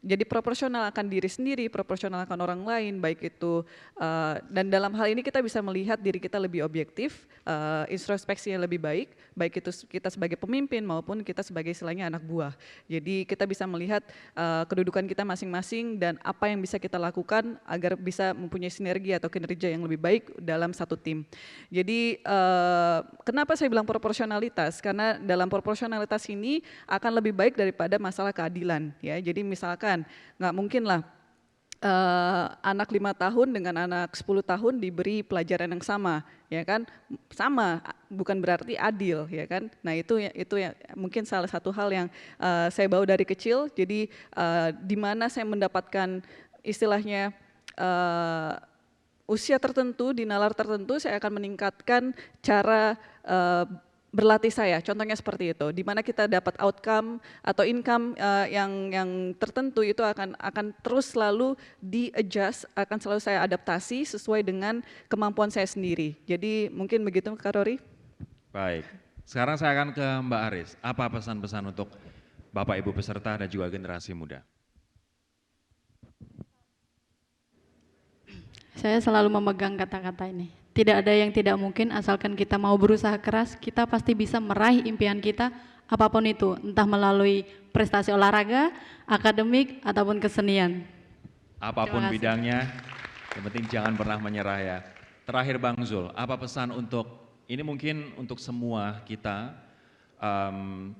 jadi proporsional akan diri sendiri, proporsional akan orang lain, baik itu dan dalam hal ini kita bisa melihat diri kita lebih objektif, introspeksinya lebih baik itu kita sebagai pemimpin maupun kita sebagai istilahnya anak buah. Jadi kita bisa melihat kedudukan kita masing-masing dan apa yang bisa kita lakukan agar bisa mempunyai sinergi atau kinerja yang lebih baik dalam satu tim. Jadi kenapa saya bilang proporsionalitas? Karena dalam proporsionalitas ini akan lebih baik daripada masalah keadilan. Ya, jadi misalkan nggak mungkin lah anak 5 tahun dengan anak 10 tahun diberi pelajaran yang sama, ya kan? Sama, bukan berarti adil, ya kan? Nah itu ya mungkin salah satu hal yang saya bawa dari kecil. Jadi di mana saya mendapatkan istilahnya usia tertentu, di nalar tertentu saya akan meningkatkan cara berlatih saya, contohnya seperti itu, di mana kita dapat outcome atau income yang tertentu itu akan terus selalu di-adjust, akan selalu saya adaptasi sesuai dengan kemampuan saya sendiri. Jadi mungkin begitu Kak Rory. Baik, sekarang saya akan ke Mbak Aris. Apa pesan-pesan untuk Bapak Ibu peserta dan juga generasi muda? Saya selalu memegang kata-kata ini. Tidak ada yang tidak mungkin asalkan kita mau berusaha keras, kita pasti bisa meraih impian kita apapun itu, entah melalui prestasi olahraga, akademik, ataupun kesenian. Apapun Terima kasih. bidangnya, yang penting jangan pernah menyerah ya. Terakhir Bang Zul, apa pesan untuk, ini mungkin untuk semua kita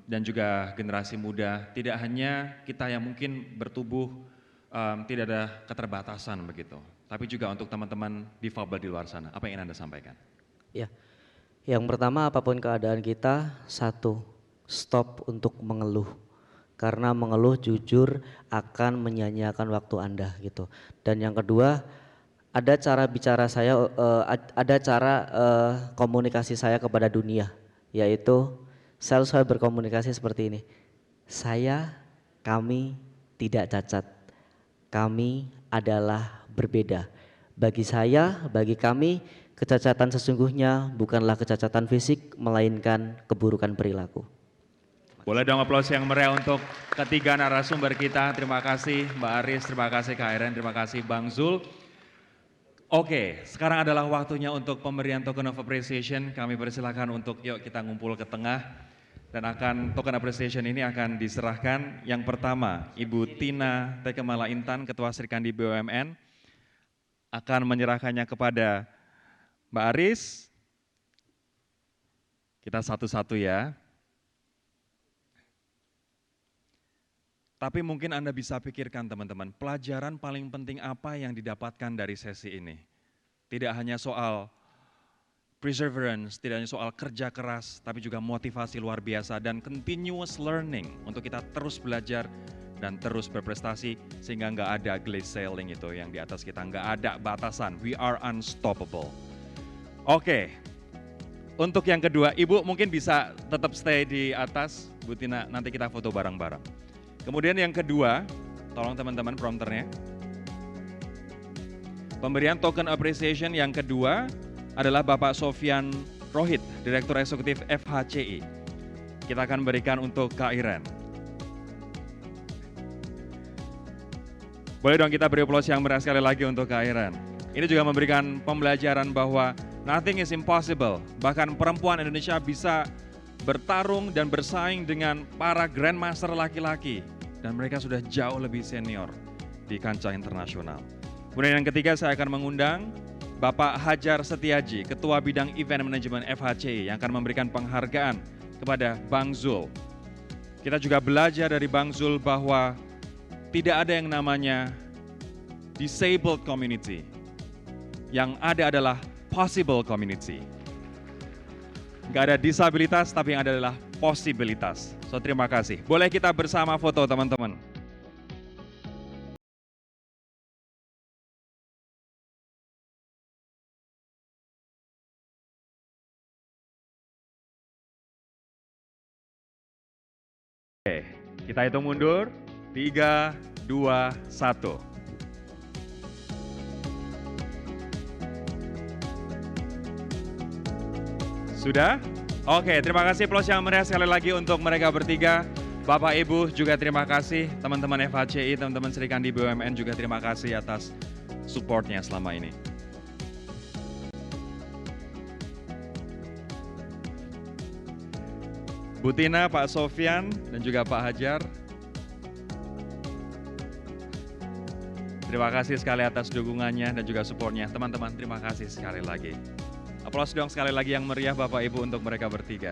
dan juga generasi muda, tidak hanya kita yang mungkin bertubuh tidak ada keterbatasan begitu, tapi juga untuk teman-teman difabel di luar sana, apa yang ingin Anda sampaikan? Ya, yang pertama apapun keadaan kita, satu, stop untuk mengeluh. Karena mengeluh jujur akan menyia-nyiakan waktu Anda gitu. Dan yang kedua, ada cara bicara saya, ada cara komunikasi saya kepada dunia, yaitu saya selalu berkomunikasi seperti ini. Saya, kami tidak cacat. Kami adalah berbeda. Bagi saya, bagi kami, kecacatan sesungguhnya bukanlah kecacatan fisik, melainkan keburukan perilaku. Boleh dong aplaus yang meriah untuk ketiga narasumber kita. Terima kasih Mbak Aris, terima kasih Kak Iren, terima kasih Bang Zul. Oke, sekarang adalah waktunya untuk pemberian token of appreciation. Kami persilakan untuk yuk kita ngumpul ke tengah. Dan token appreciation ini akan diserahkan. Yang pertama, Ibu Tina Tekemala Intan, Ketua Serikandi BUMN, akan menyerahkannya kepada Mbak Aris. Kita satu-satu ya. Tapi mungkin Anda bisa pikirkan teman-teman, pelajaran paling penting apa yang didapatkan dari sesi ini. Tidak hanya soal perseverance, tidak hanya soal kerja keras, tapi juga motivasi luar biasa dan continuous learning untuk kita terus belajar dan terus berprestasi sehingga nggak ada glaze ceiling itu yang di atas kita, nggak ada batasan, we are unstoppable. Oke, untuk yang kedua, Ibu mungkin bisa tetap stay di atas, Bu Tina, nanti kita foto bareng-bareng. Kemudian yang kedua, tolong teman-teman prompternya. Pemberian token appreciation yang kedua adalah Bapak Sofyan Rohit, Direktur Eksekutif FHCI. Kita akan berikan untuk Kak Iren. Boleh dong kita beri aplaus yang meriah sekali lagi untuk Kak Iren. Ini juga memberikan pembelajaran bahwa nothing is impossible. Bahkan perempuan Indonesia bisa bertarung dan bersaing dengan para grandmaster laki-laki. Dan mereka sudah jauh lebih senior di kancah internasional. Kemudian yang ketiga saya akan mengundang Bapak Hajar Setiaji, Ketua Bidang Event Management FHCI yang akan memberikan penghargaan kepada Bang Zul. Kita juga belajar dari Bang Zul bahwa tidak ada yang namanya disabled community. Yang ada adalah possible community. Gak ada disabilitas tapi yang ada adalah posibilitas. So terima kasih. Boleh kita bersama foto teman-teman. Oke, kita hitung mundur. 3, 2, 1. Sudah? Oke, terima kasih aplaus yang meriah sekali lagi untuk mereka bertiga. Bapak Ibu juga terima kasih, teman-teman FHCI, teman-teman Serikandi BUMN juga terima kasih atas supportnya selama ini. Bu Tina, Pak Sofyan, dan juga Pak Hajar. Terima kasih sekali atas dukungannya dan juga supportnya. Teman-teman, terima kasih sekali lagi. Aplaus dong sekali lagi yang meriah Bapak Ibu untuk mereka bertiga.